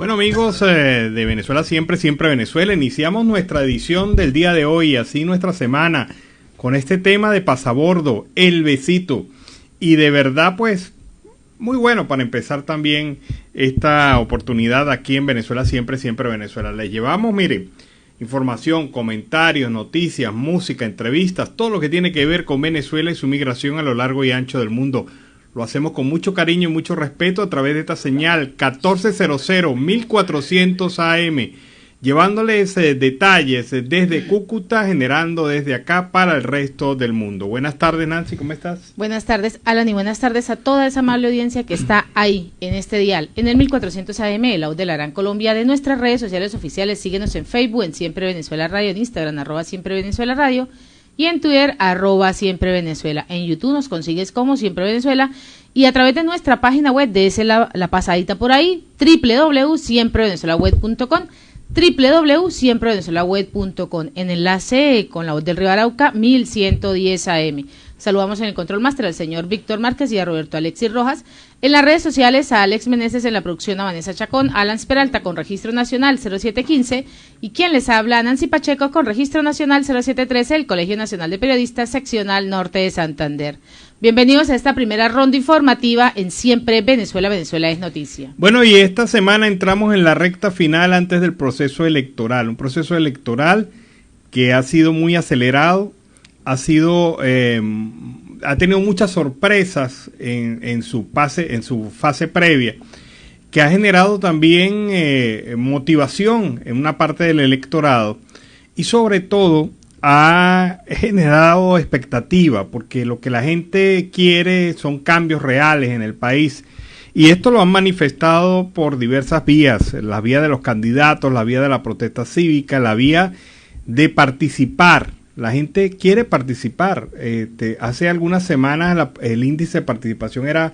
Bueno, amigos de Venezuela Siempre, Siempre Venezuela, iniciamos nuestra edición del día de hoy, así nuestra semana, con este tema de pasabordo, el besito. Y de verdad, pues, muy bueno para empezar también esta oportunidad aquí en Venezuela Siempre, Siempre Venezuela. Les llevamos, miren, información, comentarios, noticias, música, entrevistas, todo lo que tiene que ver con Venezuela y su migración a lo largo y ancho del mundo. Lo hacemos con mucho cariño y mucho respeto a través de esta señal 1400 1400 AM, llevándoles detalles desde Cúcuta, generando desde acá para el resto del mundo. Buenas tardes, Nancy, ¿cómo estás? Buenas tardes, Alan, y buenas tardes a toda esa amable audiencia que está ahí, en este dial, en el 1400 AM, el audio de la Gran Colombia, de nuestras redes sociales oficiales. Síguenos en Facebook, en Siempre Venezuela Radio, en Instagram, @Siempre Venezuela Radio, y en Twitter, @Siempre Venezuela. En YouTube nos consigues como Siempre Venezuela, y a través de nuestra página web, dése la pasadita por ahí, www.siemprevenezuelaweb.com, www.siemprevenezuelaweb.com, en enlace con la voz del Río Arauca, 1110 AM. Saludamos en el control máster al señor Víctor Márquez y a Roberto Alexis Rojas. En las redes sociales a Alex Meneses, en la producción a Vanessa Chacón, Alan Peralta con registro nacional 0715, y quien les habla, Nancy Pacheco, con registro nacional 0713, el Colegio Nacional de Periodistas, seccional norte de Santander. Bienvenidos a esta primera ronda informativa en Siempre Venezuela, Venezuela es noticia. Bueno, y esta semana entramos en la recta final antes del proceso electoral, un proceso electoral que ha sido muy acelerado, ha tenido muchas sorpresas en su fase previa, que ha generado también motivación en una parte del electorado y sobre todo ha generado expectativa, porque lo que la gente quiere son cambios reales en el país, y esto lo han manifestado por diversas vías: la vía de los candidatos, la vía de la protesta cívica, la vía de participar. La gente quiere participar. Hace algunas semanas el índice de participación era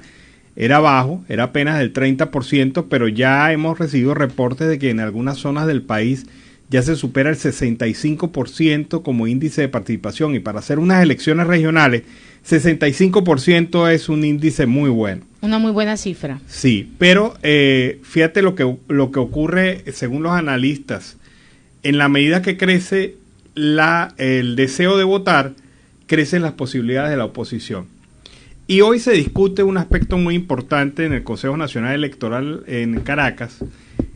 bajo, era apenas del 30%, pero ya hemos recibido reportes de que en algunas zonas del país ya se supera el 65% como índice de participación, y para hacer unas elecciones regionales, 65% es un índice muy bueno. Una muy buena cifra. Sí, pero fíjate lo que ocurre según los analistas. En la medida que crece el deseo de votar, crecen las posibilidades de la oposición. Y hoy se discute un aspecto muy importante en el Consejo Nacional Electoral en Caracas,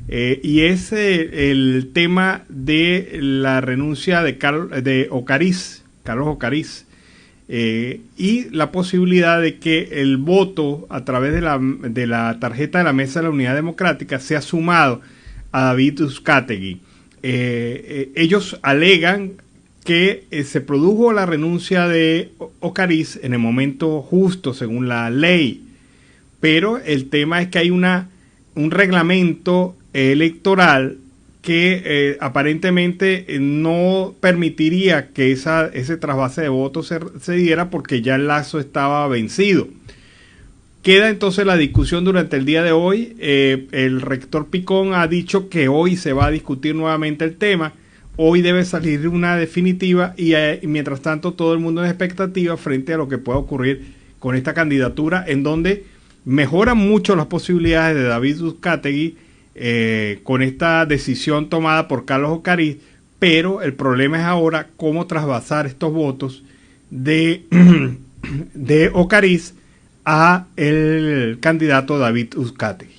y es el tema de la renuncia de Carlos Ocariz, y la posibilidad de que el voto a través de la tarjeta de la Mesa de la Unidad Democrática sea sumado a David Uzcategui. Ellos alegan que se produjo la renuncia de Ocariz en el momento justo según la ley, pero el tema es que hay un reglamento electoral que aparentemente no permitiría que ese trasvase de votos se diera, porque ya el lazo estaba vencido. Queda entonces la discusión durante el día de hoy. El rector Picón ha dicho que hoy se va a discutir nuevamente el tema. Hoy debe salir una definitiva, y mientras tanto todo el mundo en expectativa frente a lo que pueda ocurrir con esta candidatura, en donde mejoran mucho las posibilidades de David Uzcategui con esta decisión tomada por Carlos Ocariz, pero el problema es ahora cómo trasvasar estos votos de Ocariz a el candidato David Uzcategui.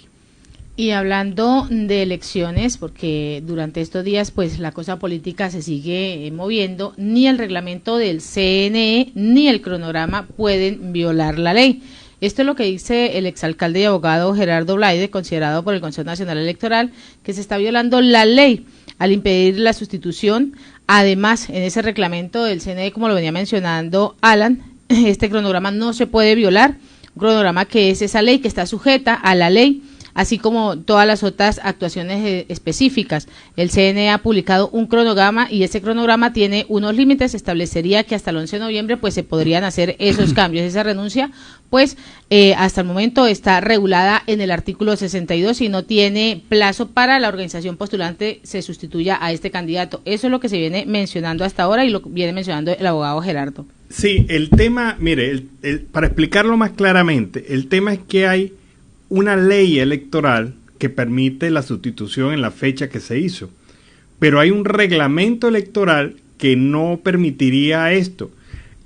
Y hablando de elecciones, porque durante estos días pues la cosa política se sigue moviendo, ni el reglamento del CNE ni el cronograma pueden violar la ley. Esto es lo que dice el exalcalde y abogado Gerardo Blaide, considerado por el Consejo Nacional Electoral, que se está violando la ley al impedir la sustitución. Además, en ese reglamento del CNE, como lo venía mencionando Alan, este cronograma no se puede violar, un cronograma que es esa ley que está sujeta a la ley, así como todas las otras actuaciones específicas. El CNE ha publicado un cronograma, y ese cronograma tiene unos límites. Establecería que hasta el 11 de noviembre pues se podrían hacer esos cambios. Esa renuncia pues hasta el momento está regulada en el artículo 62 y no tiene plazo para la organización postulante se sustituya a este candidato. Eso es lo que se viene mencionando hasta ahora y lo viene mencionando el abogado Gerardo. Sí, el tema, mire, para explicarlo más claramente, el tema es que hay una ley electoral que permite la sustitución en la fecha que se hizo. Pero hay un reglamento electoral que no permitiría esto.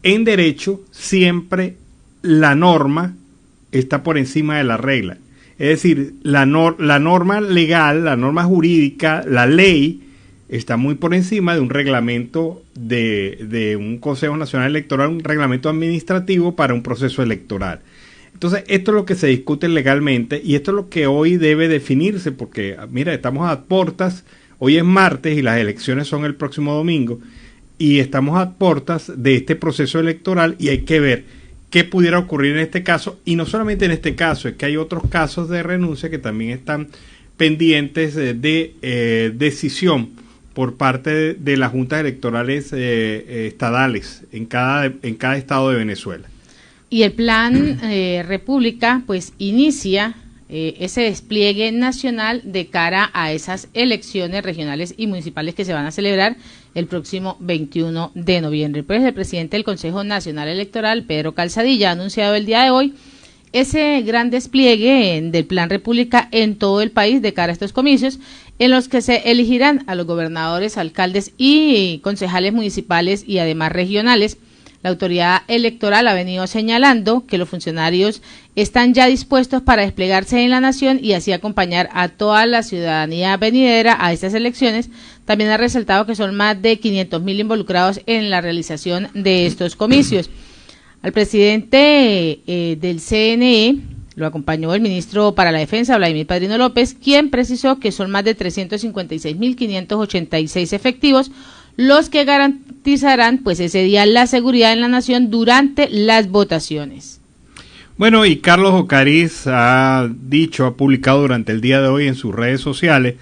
En derecho, siempre la norma está por encima de la regla. Es decir, la norma legal, la norma jurídica, la ley, está muy por encima de un reglamento de un Consejo Nacional Electoral, un reglamento administrativo para un proceso electoral. Entonces, esto es lo que se discute legalmente y esto es lo que hoy debe definirse, porque, mira, estamos a puertas, hoy es martes y las elecciones son el próximo domingo, y estamos a puertas de este proceso electoral y hay que ver qué pudiera ocurrir en este caso, y no solamente en este caso, es que hay otros casos de renuncia que también están pendientes de decisión por parte de las juntas electorales estadales en cada estado de Venezuela. Y el plan República pues inicia ese despliegue nacional de cara a esas elecciones regionales y municipales que se van a celebrar el próximo 21 de noviembre. Pues el presidente del Consejo Nacional Electoral, Pedro Calzadilla, ha anunciado el día de hoy ese gran despliegue del Plan República en todo el país de cara a estos comicios, en los que se elegirán a los gobernadores, alcaldes y concejales municipales y además regionales. La autoridad electoral ha venido señalando que los funcionarios están ya dispuestos para desplegarse en la nación y así acompañar a toda la ciudadanía venidera a estas elecciones. También ha resaltado que son más de 500.000 involucrados en la realización de estos comicios. Al presidente del CNE lo acompañó el ministro para la Defensa, Vladimir Padrino López, quien precisó que son más de 356.586 efectivos los que garantizarán pues ese día la seguridad en la nación durante las votaciones. Bueno, y Carlos Ocariz ha publicado durante el día de hoy en sus redes sociales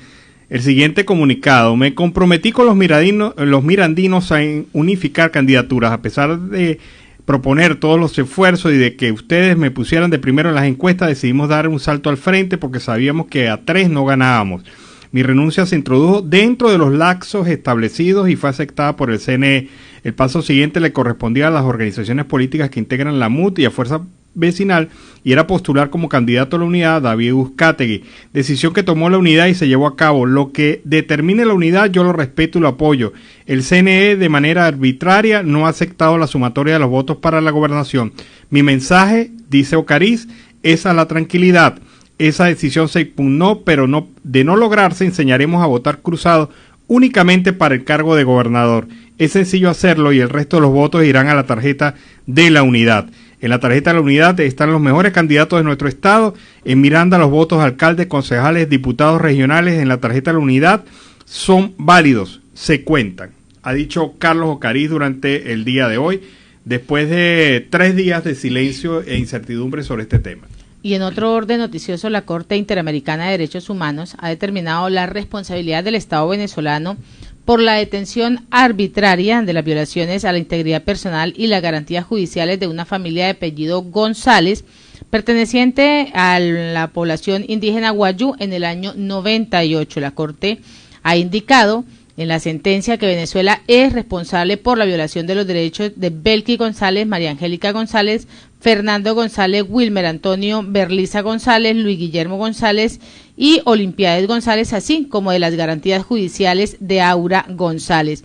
el siguiente comunicado: me comprometí con los mirandinos a unificar candidaturas, a pesar de proponer todos los esfuerzos y de que ustedes me pusieran de primero en las encuestas, decidimos dar un salto al frente porque sabíamos que a 3 no ganábamos. Mi renuncia se introdujo dentro de los lapsos establecidos y fue aceptada por el CNE. El paso siguiente le correspondía a las organizaciones políticas que integran la MUT y a Fuerza Vecinal, y era postular como candidato a la unidad a David Uzcategui. Decisión que tomó la unidad y se llevó a cabo. Lo que determine la unidad yo lo respeto y lo apoyo. El CNE de manera arbitraria no ha aceptado la sumatoria de los votos para la gobernación. Mi mensaje, dice Ocariz, es a la tranquilidad. Esa decisión se impugnó, pero de no lograrse, enseñaremos a votar cruzado únicamente para el cargo de gobernador. Es sencillo hacerlo y el resto de los votos irán a la tarjeta de la unidad. En la tarjeta de la unidad están los mejores candidatos de nuestro estado. En Miranda los votos alcaldes, concejales, diputados regionales en la tarjeta de la unidad son válidos, se cuentan. Ha dicho Carlos Ocariz durante el día de hoy, después de 3 días de silencio e incertidumbre sobre este tema. Y en otro orden noticioso, la Corte Interamericana de Derechos Humanos ha determinado la responsabilidad del Estado venezolano por la detención arbitraria de las violaciones a la integridad personal y las garantías judiciales de una familia de apellido González, perteneciente a la población indígena Wayuu en el año 98. La Corte ha indicado en la sentencia que Venezuela es responsable por la violación de los derechos de Belki González, María Angélica González, Fernando González, Wilmer Antonio Berliza González, Luis Guillermo González y Olimpiades González, así como de las garantías judiciales de Aura González.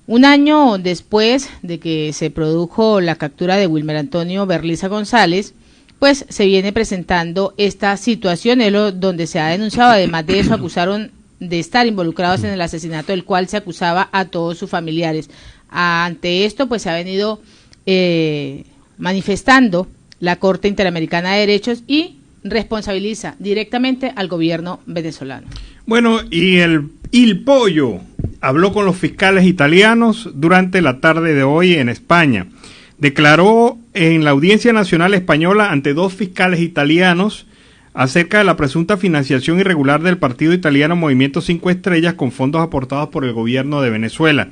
Un año después de que se produjo la captura de Wilmer Antonio Berliza González, pues se viene presentando esta situación, donde se ha denunciado. Además de eso, acusaron de estar involucrados en el asesinato del cual se acusaba a todos sus familiares. Ante esto, pues se ha venido manifestando la Corte Interamericana de Derechos y responsabiliza directamente al gobierno venezolano. Bueno, y el Pollo habló con los fiscales italianos durante la tarde de hoy en España. Declaró en la Audiencia Nacional Española ante 2 fiscales italianos acerca de la presunta financiación irregular del partido italiano Movimiento 5 Estrellas con fondos aportados por el gobierno de Venezuela.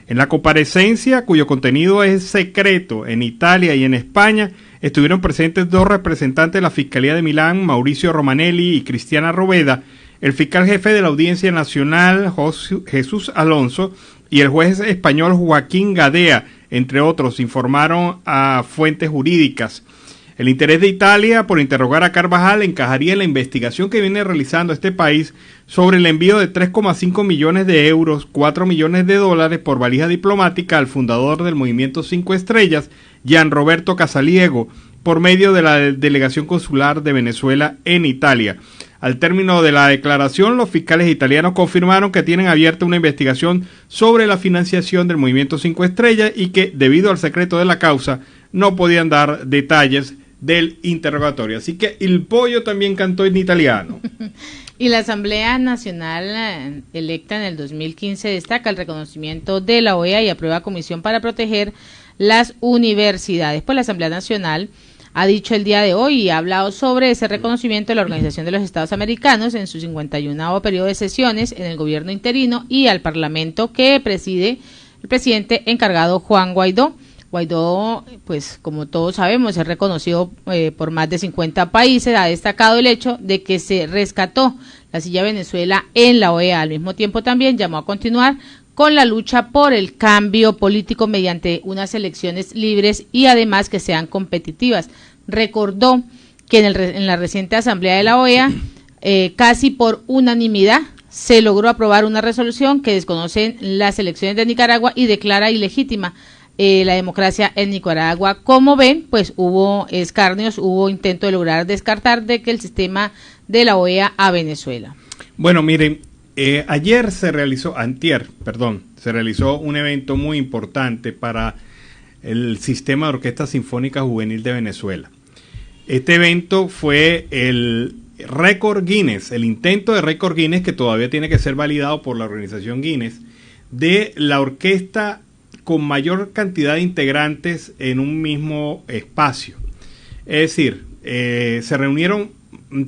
En la comparecencia, cuyo contenido es secreto, en Italia y en España, estuvieron presentes 2 representantes de la Fiscalía de Milán, Mauricio Romanelli y Cristiana Roveda, el fiscal jefe de la Audiencia Nacional, Jesús Alonso, y el juez español Joaquín Gadea, entre otros, informaron a fuentes jurídicas. El interés de Italia por interrogar a Carvajal encajaría en la investigación que viene realizando este país sobre el envío de 3,5 millones de euros, 4 millones de dólares por valija diplomática al fundador del Movimiento 5 Estrellas, Gianroberto Casaliego, por medio de la delegación consular de Venezuela en Italia. Al término de la declaración, los fiscales italianos confirmaron que tienen abierta una investigación sobre la financiación del Movimiento 5 Estrellas y que, debido al secreto de la causa, no podían dar detalles del interrogatorio. Así que el pollo también cantó en italiano. Y la Asamblea Nacional electa en el 2015 destaca el reconocimiento de la OEA y aprueba comisión para proteger las universidades. Pues la Asamblea Nacional ha dicho el día de hoy y ha hablado sobre ese reconocimiento de la Organización de los Estados Americanos en su 51º periodo de sesiones en el gobierno interino y al Parlamento que preside el presidente encargado Juan Guaidó. Guaidó, pues como todos sabemos, es reconocido por más de 50 países. Ha destacado el hecho de que se rescató la silla de Venezuela en la OEA. Al mismo tiempo también llamó a continuar con la lucha por el cambio político mediante unas elecciones libres y además que sean competitivas. Recordó que en la reciente asamblea de la OEA, casi por unanimidad, se logró aprobar una resolución que desconoce las elecciones de Nicaragua y declara ilegítima la democracia en Nicaragua. Como ven, pues hubo escarnios, hubo intento de lograr descartar de que el sistema de la OEA a Venezuela. Bueno, miren, se realizó un evento muy importante para el sistema de Orquesta Sinfónica Juvenil de Venezuela. Este evento fue el récord Guinness, el intento de récord Guinness que todavía tiene que ser validado por la organización Guinness, de la orquesta con mayor cantidad de integrantes en un mismo espacio. Es decir, se reunieron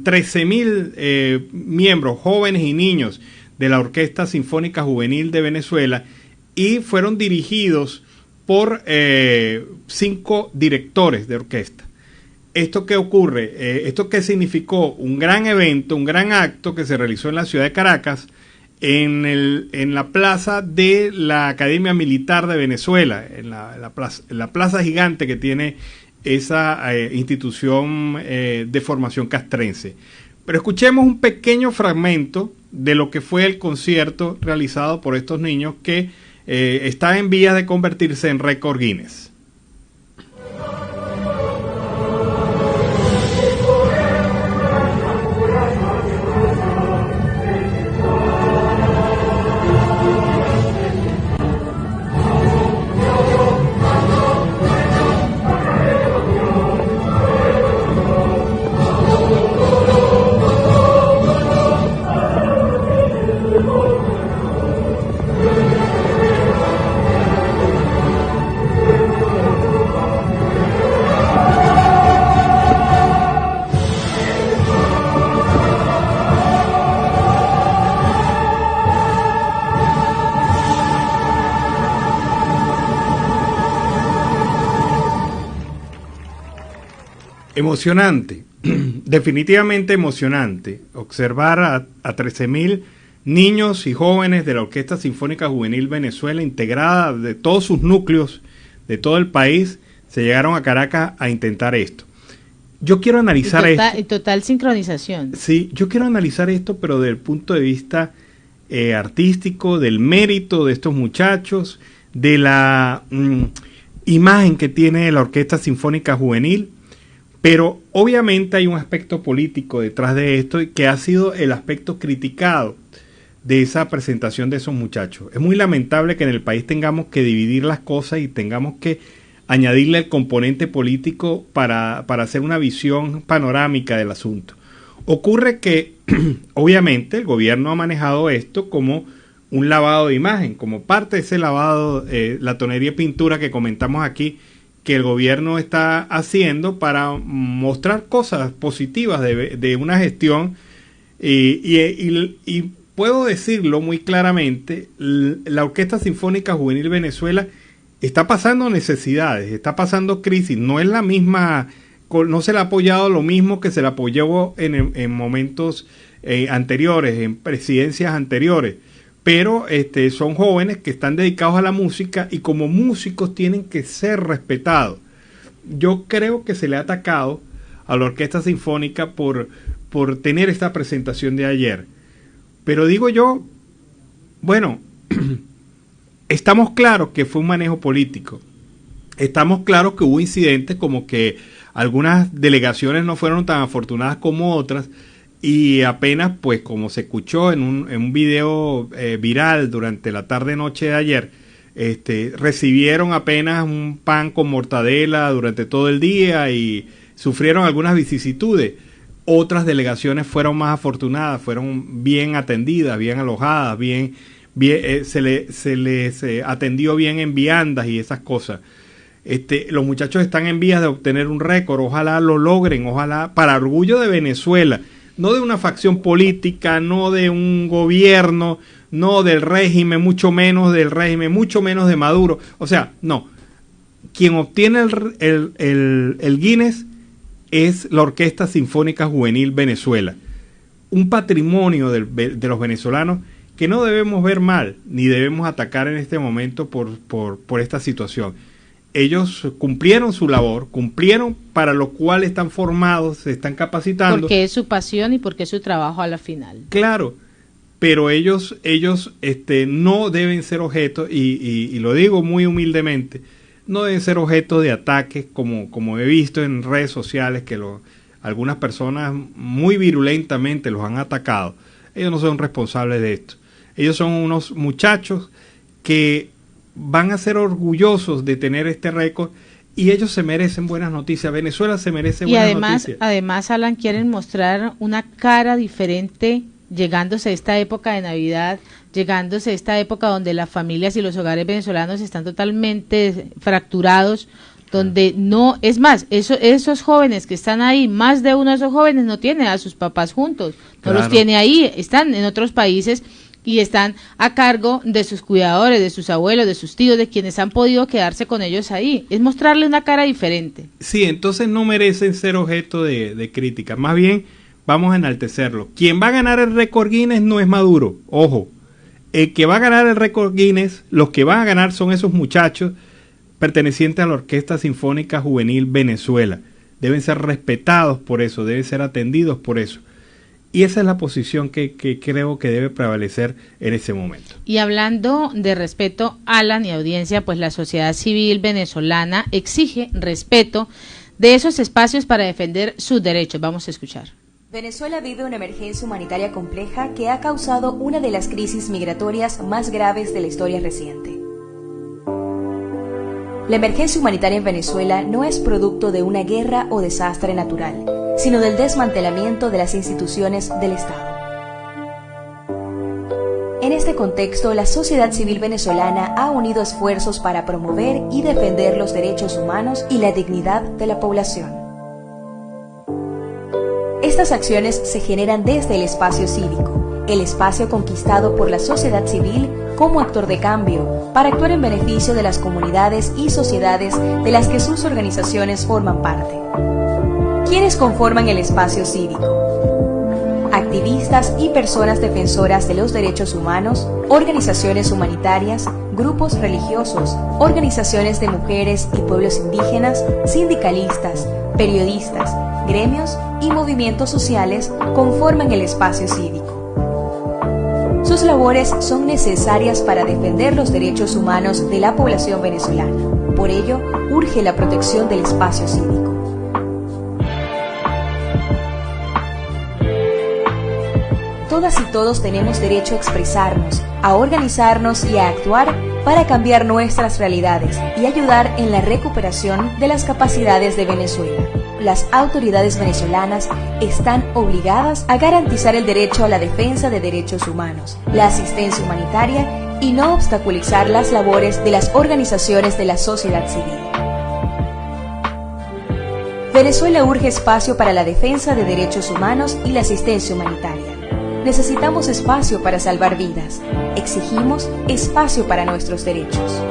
13,000 miembros, jóvenes y niños de la Orquesta Sinfónica Juvenil de Venezuela y fueron dirigidos por 5 directores de orquesta. ¿Esto qué ocurre? ¿Esto qué significó? Un gran evento, un gran acto que se realizó en la ciudad de Caracas, en la plaza de la Academia Militar de Venezuela, en la plaza gigante que tiene esa institución de formación castrense. Pero escuchemos un pequeño fragmento de lo que fue el concierto realizado por estos niños que está en vías de convertirse en récord Guinness. Emocionante, definitivamente emocionante, observar a 13,000 niños y jóvenes de la Orquesta Sinfónica Juvenil Venezuela, integrada de todos sus núcleos, de todo el país, se llegaron a Caracas a intentar esto. Yo quiero analizar esto. Total sincronización. Sí, yo quiero analizar esto, pero desde el punto de vista artístico, del mérito de estos muchachos, de la imagen que tiene la Orquesta Sinfónica Juvenil. Pero obviamente hay un aspecto político detrás de esto y que ha sido el aspecto criticado de esa presentación de esos muchachos. Es muy lamentable que en el país tengamos que dividir las cosas y tengamos que añadirle el componente político para hacer una visión panorámica del asunto. Ocurre que obviamente el gobierno ha manejado esto como un lavado de imagen, como parte de ese lavado, la tonería y pintura que comentamos aquí, que el gobierno está haciendo para mostrar cosas positivas de una gestión y puedo decirlo muy claramente, la Orquesta Sinfónica Juvenil Venezuela está pasando necesidades, está pasando crisis, no es la misma, no se le ha apoyado lo mismo que se le apoyó en momentos anteriores, en presidencias anteriores, pero son jóvenes que están dedicados a la música y como músicos tienen que ser respetados. yo creo que se le ha atacado a la Orquesta Sinfónica por tener esta presentación de ayer. Pero digo yo, bueno, estamos claros que fue un manejo político. Estamos claros que hubo incidentes como que algunas delegaciones no fueron tan afortunadas como otras, y apenas, pues como se escuchó en un video viral durante la tarde-noche de ayer, recibieron apenas un pan con mortadela durante todo el día y sufrieron algunas vicisitudes. Otras delegaciones fueron más afortunadas, fueron bien atendidas, bien alojadas, se les atendió bien en viandas y esas cosas. Los muchachos están en vías de obtener un récord, ojalá lo logren, ojalá, para orgullo de Venezuela, no de una facción política, no de un gobierno, no del régimen, mucho menos del régimen, mucho menos de Maduro. O sea, no. Quien obtiene el Guinness es la Orquesta Sinfónica Juvenil Venezuela. Un patrimonio de los venezolanos que no debemos ver mal, ni debemos atacar en este momento por esta situación. Ellos cumplieron su labor, cumplieron para lo cual están formados, se están capacitando. Porque es su pasión y porque es su trabajo a la final. Claro, pero ellos no deben ser objeto, y lo digo muy humildemente, no deben ser objeto de ataques como he visto en redes sociales que algunas personas muy virulentamente los han atacado. Ellos no son responsables de esto. Ellos son unos muchachos que van a ser orgullosos de tener este récord y ellos se merecen buenas noticias. Venezuela se merece buenas noticias. Y además, Alan, quieren mostrar una cara diferente llegándose a esta época de Navidad, llegándose a esta época donde las familias y los hogares venezolanos están totalmente fracturados, donde no, es más, esos jóvenes que están ahí, más de uno de esos jóvenes no tiene a sus papás juntos, no los tiene ahí, están en otros países y están a cargo de sus cuidadores, de sus abuelos, de sus tíos, de quienes han podido quedarse con ellos ahí. Es mostrarle una cara diferente. Sí, entonces no merecen ser objeto de crítica. Más bien, vamos a enaltecerlo. Quien va a ganar el récord Guinness no es Maduro. Ojo, el que va a ganar el récord Guinness, los que van a ganar son esos muchachos pertenecientes a la Orquesta Sinfónica Juvenil Venezuela. Deben ser respetados por eso, deben ser atendidos por eso. Y esa es la posición que creo que debe prevalecer en ese momento. Y hablando de respeto, Alan y audiencia, pues la sociedad civil venezolana exige respeto de esos espacios para defender sus derechos. Vamos a escuchar. Venezuela vive una emergencia humanitaria compleja que ha causado una de las crisis migratorias más graves de la historia reciente. La emergencia humanitaria en Venezuela no es producto de una guerra o desastre natural, sino del desmantelamiento de las instituciones del Estado. En este contexto, la sociedad civil venezolana ha unido esfuerzos para promover y defender los derechos humanos y la dignidad de la población. Estas acciones se generan desde el espacio cívico, el espacio conquistado por la sociedad civil como actor de cambio para actuar en beneficio de las comunidades y sociedades de las que sus organizaciones forman parte. ¿Quiénes conforman el espacio cívico? Activistas y personas defensoras de los derechos humanos, organizaciones humanitarias, grupos religiosos, organizaciones de mujeres y pueblos indígenas, sindicalistas, periodistas, gremios y movimientos sociales conforman el espacio cívico. Sus labores son necesarias para defender los derechos humanos de la población venezolana. Por ello, urge la protección del espacio cívico. Todas y todos tenemos derecho a expresarnos, a organizarnos y a actuar para cambiar nuestras realidades y ayudar en la recuperación de las capacidades de Venezuela. Las autoridades venezolanas están obligadas a garantizar el derecho a la defensa de derechos humanos, la asistencia humanitaria y no obstaculizar las labores de las organizaciones de la sociedad civil. Venezuela urge espacio para la defensa de derechos humanos y la asistencia humanitaria. Necesitamos espacio para salvar vidas. Exigimos espacio para nuestros derechos.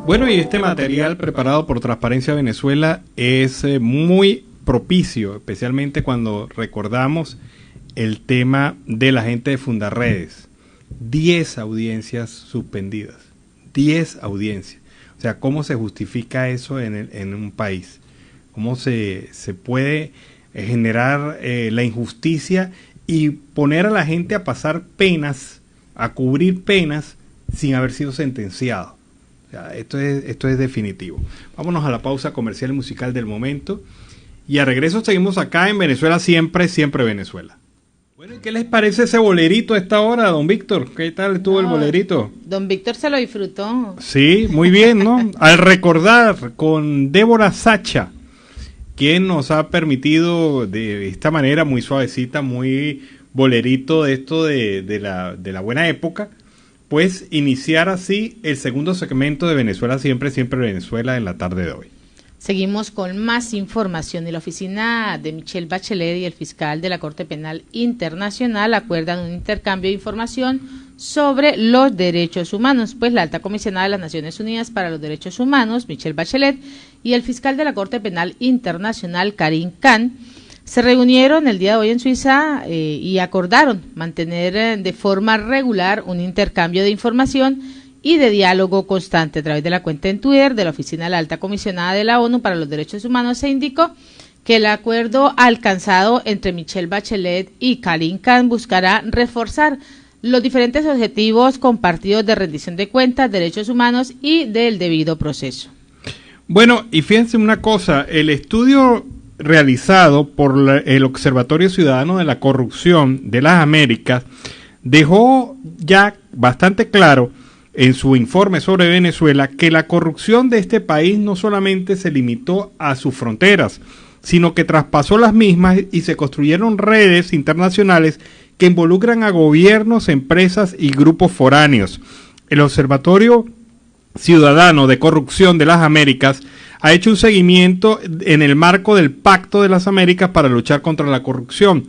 Bueno, y este material preparado por Transparencia Venezuela es muy propicio, especialmente cuando recordamos el tema de la gente de Fundarredes. 10 audiencias suspendidas. 10 audiencias. O sea, ¿cómo se justifica eso en un país? ¿Cómo se puede generar la injusticia y poner a la gente a pasar penas, a cubrir penas sin haber sido sentenciado? O sea, esto es definitivo. Vámonos a la pausa comercial y musical del momento. Y a regreso seguimos acá en Venezuela Siempre, Siempre Venezuela. Bueno, ¿y qué les parece ese bolerito a esta hora, don Víctor? ¿Qué tal estuvo el bolerito? Don Víctor se lo disfrutó. Sí, muy bien, ¿no? Al recordar con Débora Sacha, quien nos ha permitido de esta manera muy suavecita, muy bolerito de esto de la buena época, pues iniciar así el segundo segmento de Venezuela Siempre, Siempre Venezuela en la tarde de hoy. Seguimos con más información y la oficina de Michelle Bachelet y el fiscal de la Corte Penal Internacional acuerdan un intercambio de información sobre los derechos humanos, pues la alta comisionada de las Naciones Unidas para los Derechos Humanos, Michelle Bachelet, y el fiscal de la Corte Penal Internacional, Karim Khan, se reunieron el día de hoy en Suiza y acordaron mantener de forma regular un intercambio de información y de diálogo constante. A través de la cuenta en Twitter de la Oficina de la Alta Comisionada de la ONU para los Derechos Humanos se indicó que el acuerdo alcanzado entre Michelle Bachelet y Karim Khan buscará reforzar los diferentes objetivos compartidos de rendición de cuentas, derechos humanos y del debido proceso. Bueno, y fíjense una cosa, el estudio realizado por el Observatorio Ciudadano de la Corrupción de las Américas dejó ya bastante claro en su informe sobre Venezuela que la corrupción de este país no solamente se limitó a sus fronteras, sino que traspasó las mismas y se construyeron redes internacionales que involucran a gobiernos, empresas y grupos foráneos. El Observatorio Ciudadano de Corrupción de las Américas ha hecho un seguimiento en el marco del Pacto de las Américas para luchar contra la corrupción.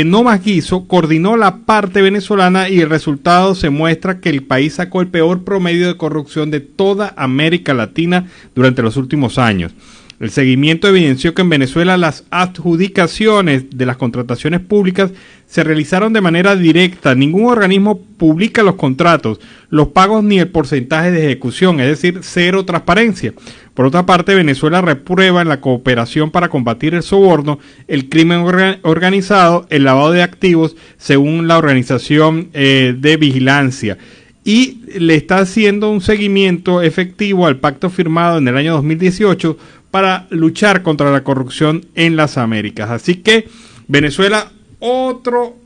No Más Guiso coordinó la parte venezolana y el resultado se muestra que el país sacó el peor promedio de corrupción de toda América Latina durante los últimos años. El seguimiento evidenció que en Venezuela las adjudicaciones de las contrataciones públicas se realizaron de manera directa. Ningún organismo publica los contratos, los pagos ni el porcentaje de ejecución, es decir, cero transparencia. Por otra parte, Venezuela reprueba en la cooperación para combatir el soborno, el crimen organizado, el lavado de activos, según la Organización de Vigilancia. Y le está haciendo un seguimiento efectivo al pacto firmado en el año 2018 para luchar contra la corrupción en las Américas. Así que Venezuela, otro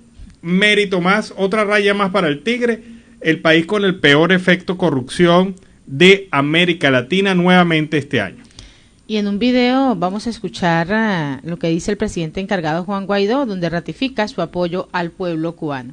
mérito más, otra raya más para el tigre, el país con el peor efecto corrupción de América Latina nuevamente este año. Y en un video vamos a escuchar lo que dice el presidente encargado Juan Guaidó, donde ratifica su apoyo al pueblo cubano.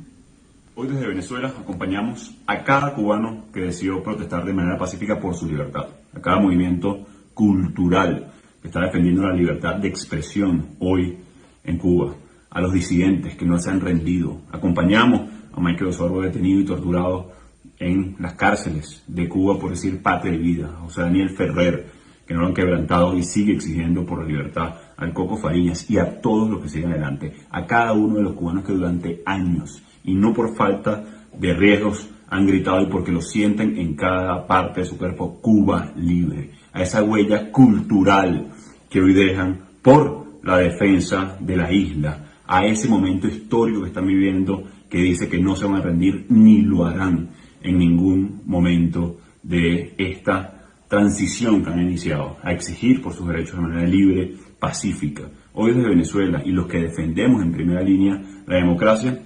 Hoy desde Venezuela acompañamos a cada cubano que decidió protestar de manera pacífica por su libertad, a cada movimiento cultural que está defendiendo la libertad de expresión hoy en Cuba, a los disidentes que no se han rendido. Acompañamos a Michael Osorbo detenido y torturado en las cárceles de Cuba por decir patria y vida, a José Daniel Ferrer, que no lo han quebrantado y sigue exigiendo por la libertad, al Coco Fariñas y a todos los que siguen adelante, a cada uno de los cubanos que durante años y no por falta de riesgos han gritado y porque lo sienten en cada parte de su cuerpo, Cuba libre, a esa huella cultural que hoy dejan por la defensa de la isla, a ese momento histórico que están viviendo que dice que no se van a rendir ni lo harán en ningún momento de esta transición que han iniciado, a exigir por sus derechos de manera libre, pacífica. Hoy desde Venezuela y los que defendemos en primera línea la democracia,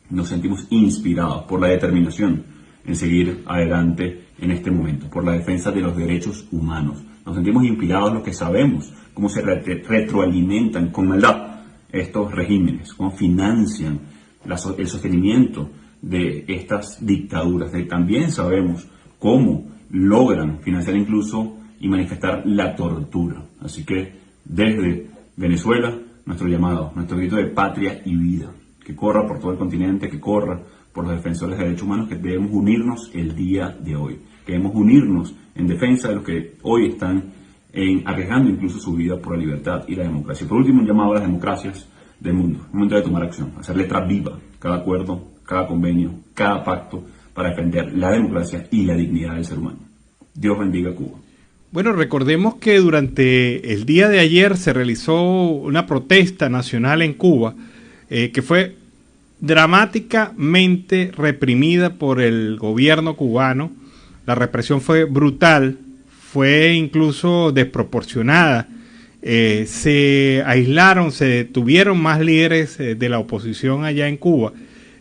nos sentimos inspirados por la determinación en seguir adelante en este momento, por la defensa de los derechos humanos. Nos sentimos inspirados los que sabemos cómo se retroalimentan con maldad estos regímenes, cómo financian el sostenimiento de estas dictaduras. También sabemos cómo logran financiar incluso y manifestar la tortura. Así que desde Venezuela, nuestro llamado, nuestro grito de patria y vida, que corra por todo el continente, que corra por los defensores de derechos humanos, que debemos unirnos el día de hoy, que debemos unirnos en defensa de los que hoy están arriesgando incluso su vida por la libertad y la democracia. Por último, un llamado a las democracias del mundo. Es momento de tomar acción, hacer letra viva cada acuerdo, cada convenio, cada pacto para defender la democracia y la dignidad del ser humano. Dios bendiga a Cuba. Bueno, recordemos que durante el día de ayer se realizó una protesta nacional en Cuba que fue dramáticamente reprimida por el gobierno cubano. La represión fue brutal, fue incluso desproporcionada. Se aislaron, se detuvieron más líderes de la oposición allá en Cuba.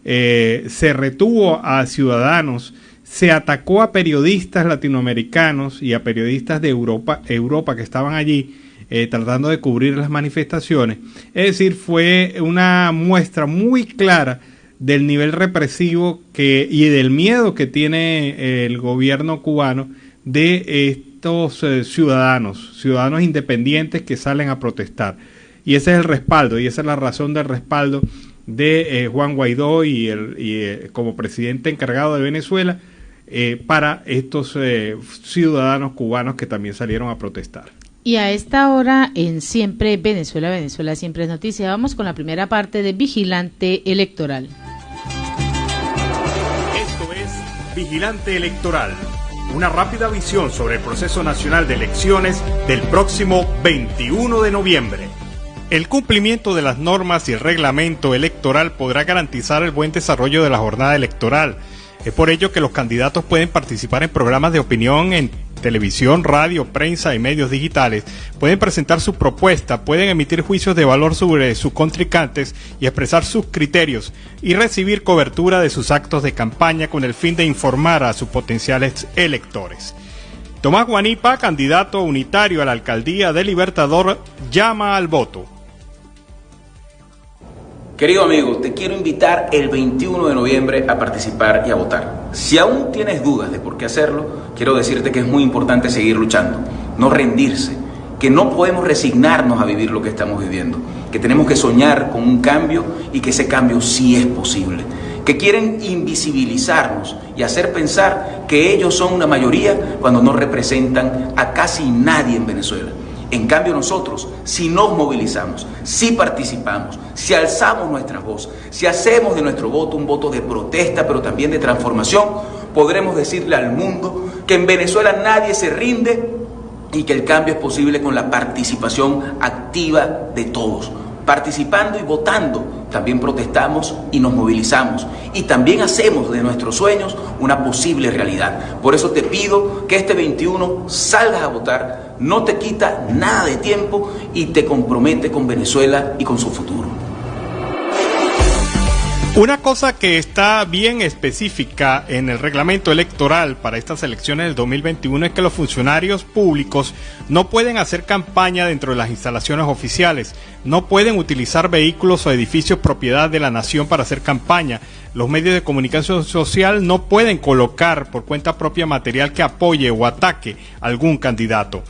Se retuvo a ciudadanos, se atacó a periodistas latinoamericanos y a periodistas de Europa que estaban allí tratando de cubrir las manifestaciones. Es decir, fue una muestra muy clara del nivel represivo y del miedo que tiene el gobierno cubano de estos ciudadanos independientes que salen a protestar. Y ese es el respaldo, y esa es la razón del respaldo de Juan Guaidó y como presidente encargado de Venezuela para estos ciudadanos cubanos que también salieron a protestar. Y a esta hora en Siempre Venezuela, Venezuela siempre es noticia, vamos con la primera parte de Vigilante Electoral. Esto es Vigilante Electoral, una rápida visión sobre el proceso nacional de elecciones del próximo 21 de noviembre. El cumplimiento de las normas y el reglamento electoral podrá garantizar el buen desarrollo de la jornada electoral. Es por ello que los candidatos pueden participar en programas de opinión en televisión, radio, prensa y medios digitales, pueden presentar su propuesta, pueden emitir juicios de valor sobre sus contrincantes y expresar sus criterios y recibir cobertura de sus actos de campaña con el fin de informar a sus potenciales electores. Tomás Guanipa, candidato unitario a la alcaldía de Libertador, llama al voto. Querido amigo, te quiero invitar el 21 de noviembre a participar y a votar. Si aún tienes dudas de por qué hacerlo, quiero decirte que es muy importante seguir luchando, no rendirse, que no podemos resignarnos a vivir lo que estamos viviendo, que tenemos que soñar con un cambio y que ese cambio sí es posible, que quieren invisibilizarnos y hacer pensar que ellos son una mayoría cuando no representan a casi nadie en Venezuela. En cambio nosotros, si nos movilizamos, si participamos, si alzamos nuestra voz, si hacemos de nuestro voto un voto de protesta, pero también de transformación, podremos decirle al mundo que en Venezuela nadie se rinde y que el cambio es posible con la participación activa de todos. Participando y votando, también protestamos y nos movilizamos y también hacemos de nuestros sueños una posible realidad. Por eso te pido que este 21 salgas a votar, no te quita nada de tiempo y te compromete con Venezuela y con su futuro. Una cosa que está bien específica en el reglamento electoral para estas elecciones del 2021 es que los funcionarios públicos no pueden hacer campaña dentro de las instalaciones oficiales, no pueden utilizar vehículos o edificios propiedad de la nación para hacer campaña. Los medios de comunicación social no pueden colocar por cuenta propia material que apoye o ataque a algún candidato.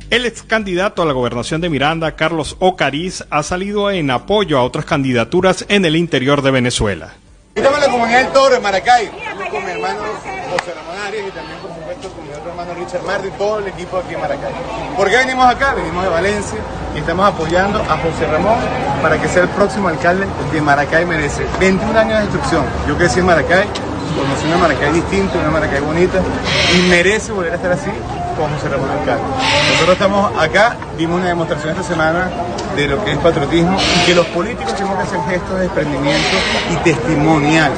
El ex candidato a la gobernación de Miranda, Carlos Ocariz, ha salido en apoyo a otras candidaturas en el interior de Venezuela. Estamos en la comunidad del Toro, en Maracay, con mi hermano José Ramón Arias y también, por supuesto, con mi otro hermano Richard Martin, todo el equipo aquí en Maracay. ¿Por qué venimos acá? Venimos de Valencia y estamos apoyando a José Ramón para que sea el próximo alcalde que Maracay merece. 21 años de instrucción. Yo crecí en Maracay, conocí una Maracay distinta, una Maracay bonita y merece volver a estar así con José Ramón alcalde. Nosotros estamos acá, dimos una demostración esta semana de lo que es patriotismo y que los políticos tenemos que hacer gestos de desprendimiento y testimonial.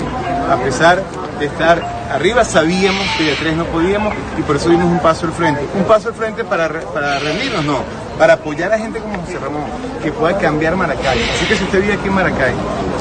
A pesar de estar arriba, sabíamos que de tres no podíamos y por eso dimos un paso al frente. Un paso al frente para rendirnos, no, para apoyar a gente como José Ramón, que pueda cambiar Maracay. Así que si usted vive aquí en Maracay,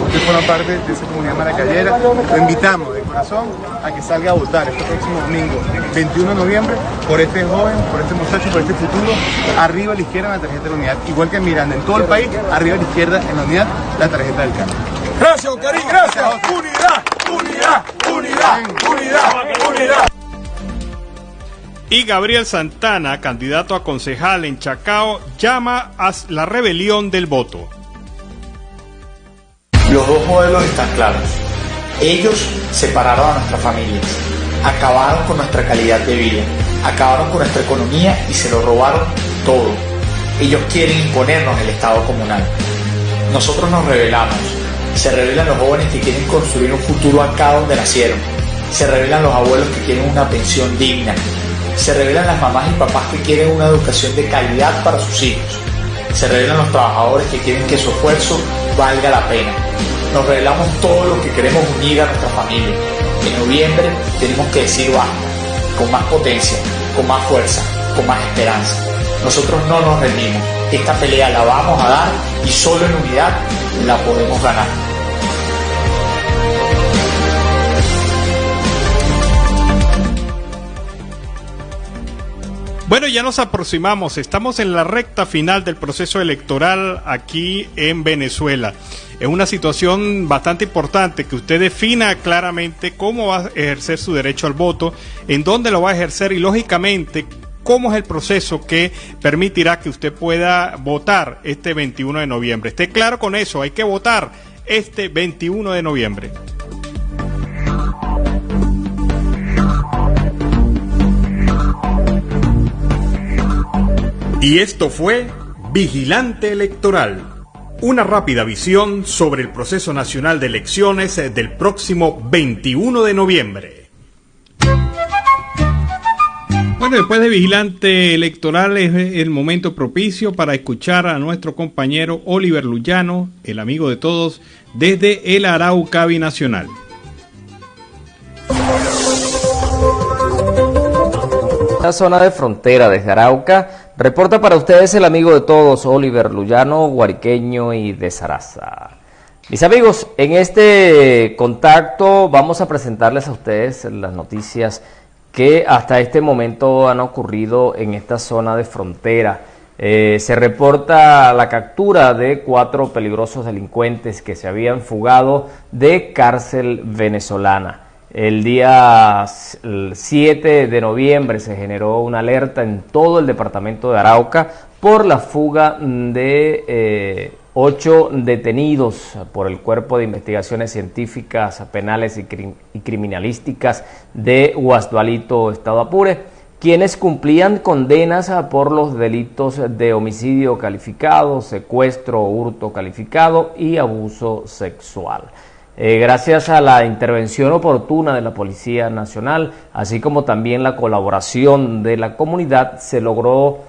usted forma parte de esa comunidad maracayera, lo invitamos de corazón a que salga a votar este próximo domingo, 21 de noviembre, por este joven, por este muchacho, por este futuro, arriba a la izquierda en la tarjeta de la unidad, igual que en Miranda, en todo el país, arriba a la izquierda en la unidad, la tarjeta del cambio. Gracias, Ocariz, gracias. Unidad, unidad, unidad, unidad, unidad. Y Gabriel Santana, candidato a concejal en Chacao, llama a la rebelión del voto. Los dos modelos están claros. Ellos separaron a nuestras familias, acabaron con nuestra calidad de vida, acabaron con nuestra economía y se lo robaron todo. Ellos quieren imponernos el Estado comunal. Nosotros nos rebelamos. Se rebelan los jóvenes que quieren construir un futuro acá donde nacieron. Se rebelan los abuelos que quieren una pensión digna. Se rebelan las mamás y papás que quieren una educación de calidad para sus hijos. Se rebelan los trabajadores que quieren que su esfuerzo valga la pena. Nos rebelamos todos los que queremos unir a nuestra familia. En noviembre tenemos que decir basta, con más potencia, con más fuerza, con más esperanza. Nosotros no nos rendimos. Esta pelea la vamos a dar y solo en unidad la podemos ganar. Bueno, ya nos aproximamos, estamos en la recta final del proceso electoral aquí en Venezuela. Es una situación bastante importante que usted defina claramente cómo va a ejercer su derecho al voto, en dónde lo va a ejercer y lógicamente cómo es el proceso que permitirá que usted pueda votar este 21 de noviembre. Esté claro con eso, hay que votar este 21 de noviembre. Y esto fue Vigilante Electoral, una rápida visión sobre el proceso nacional de elecciones del próximo 21 de noviembre. Bueno, después de Vigilante Electoral es el momento propicio para escuchar a nuestro compañero Oliver Luyano, el amigo de todos, desde el Arauca Binacional. La zona de frontera desde Arauca, reporta para ustedes el amigo de todos, Oliver Luyano, guariqueño y de Saraza. Mis amigos, en este contacto vamos a presentarles a ustedes las noticias que hasta este momento han ocurrido en esta zona de frontera. Se reporta la captura de 4 peligrosos delincuentes que se habían fugado de cárcel venezolana. El día 7 de noviembre se generó una alerta en todo el departamento de Arauca por la fuga de 8 detenidos por el Cuerpo de Investigaciones Científicas, Penales y Criminalísticas de Guasdualito, Estado Apure, quienes cumplían condenas por los delitos de homicidio calificado, secuestro, hurto calificado y abuso sexual. Gracias a la intervención oportuna de la Policía Nacional, así como también la colaboración de la comunidad, se logró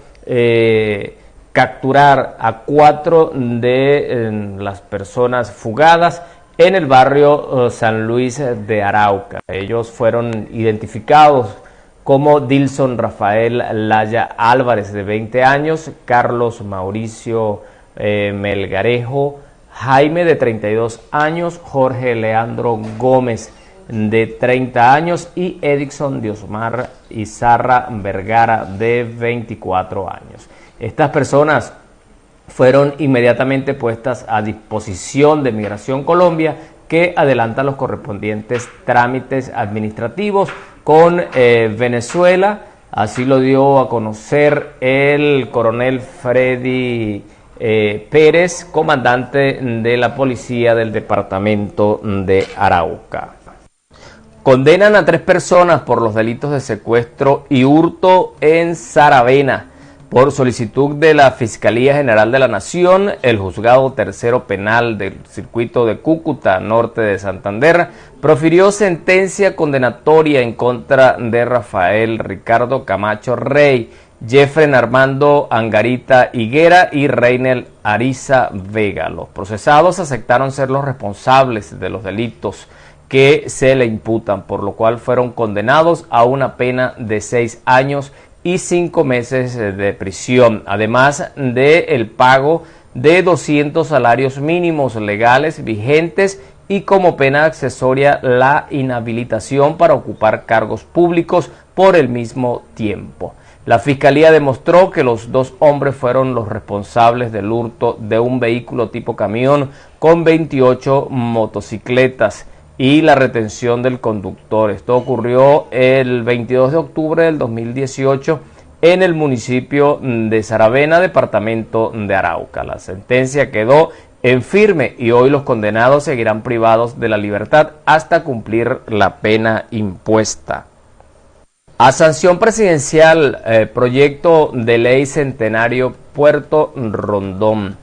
capturar a 4 de las personas fugadas en el barrio San Luis de Arauca. Ellos fueron identificados como Dilson Rafael Laya Álvarez, de 20 años, Carlos Mauricio Melgarejo, Jaime, de 32 años, Jorge Leandro Gómez, de 30 años, y Edison Diosmar Izarra Vergara, de 24 años. Estas personas fueron inmediatamente puestas a disposición de Migración Colombia, que adelanta los correspondientes trámites administrativos con Venezuela. Así lo dio a conocer el coronel Freddy Pérez, comandante de la policía del departamento de Arauca. Condenan a 3 personas por los delitos de secuestro y hurto en Saravena. Por solicitud de la Fiscalía General de la Nación, el Juzgado Tercero Penal del Circuito de Cúcuta, norte de Santander, profirió sentencia condenatoria en contra de Rafael Ricardo Camacho Rey, Jeffrey Armando Angarita Higuera y Reinel Ariza Vega. Los procesados aceptaron ser los responsables de los delitos que se le imputan, por lo cual fueron condenados a una pena de 6 años y 5 meses de prisión, además del pago de 200 salarios mínimos legales vigentes y como pena accesoria la inhabilitación para ocupar cargos públicos por el mismo tiempo. La Fiscalía demostró que los 2 hombres fueron los responsables del hurto de un vehículo tipo camión con 28 motocicletas y la retención del conductor. Esto ocurrió el 22 de octubre del 2018 en el municipio de Saravena, departamento de Arauca. La sentencia quedó en firme y hoy los condenados seguirán privados de la libertad hasta cumplir la pena impuesta. A sanción presidencial, proyecto de ley centenario Puerto Rondón.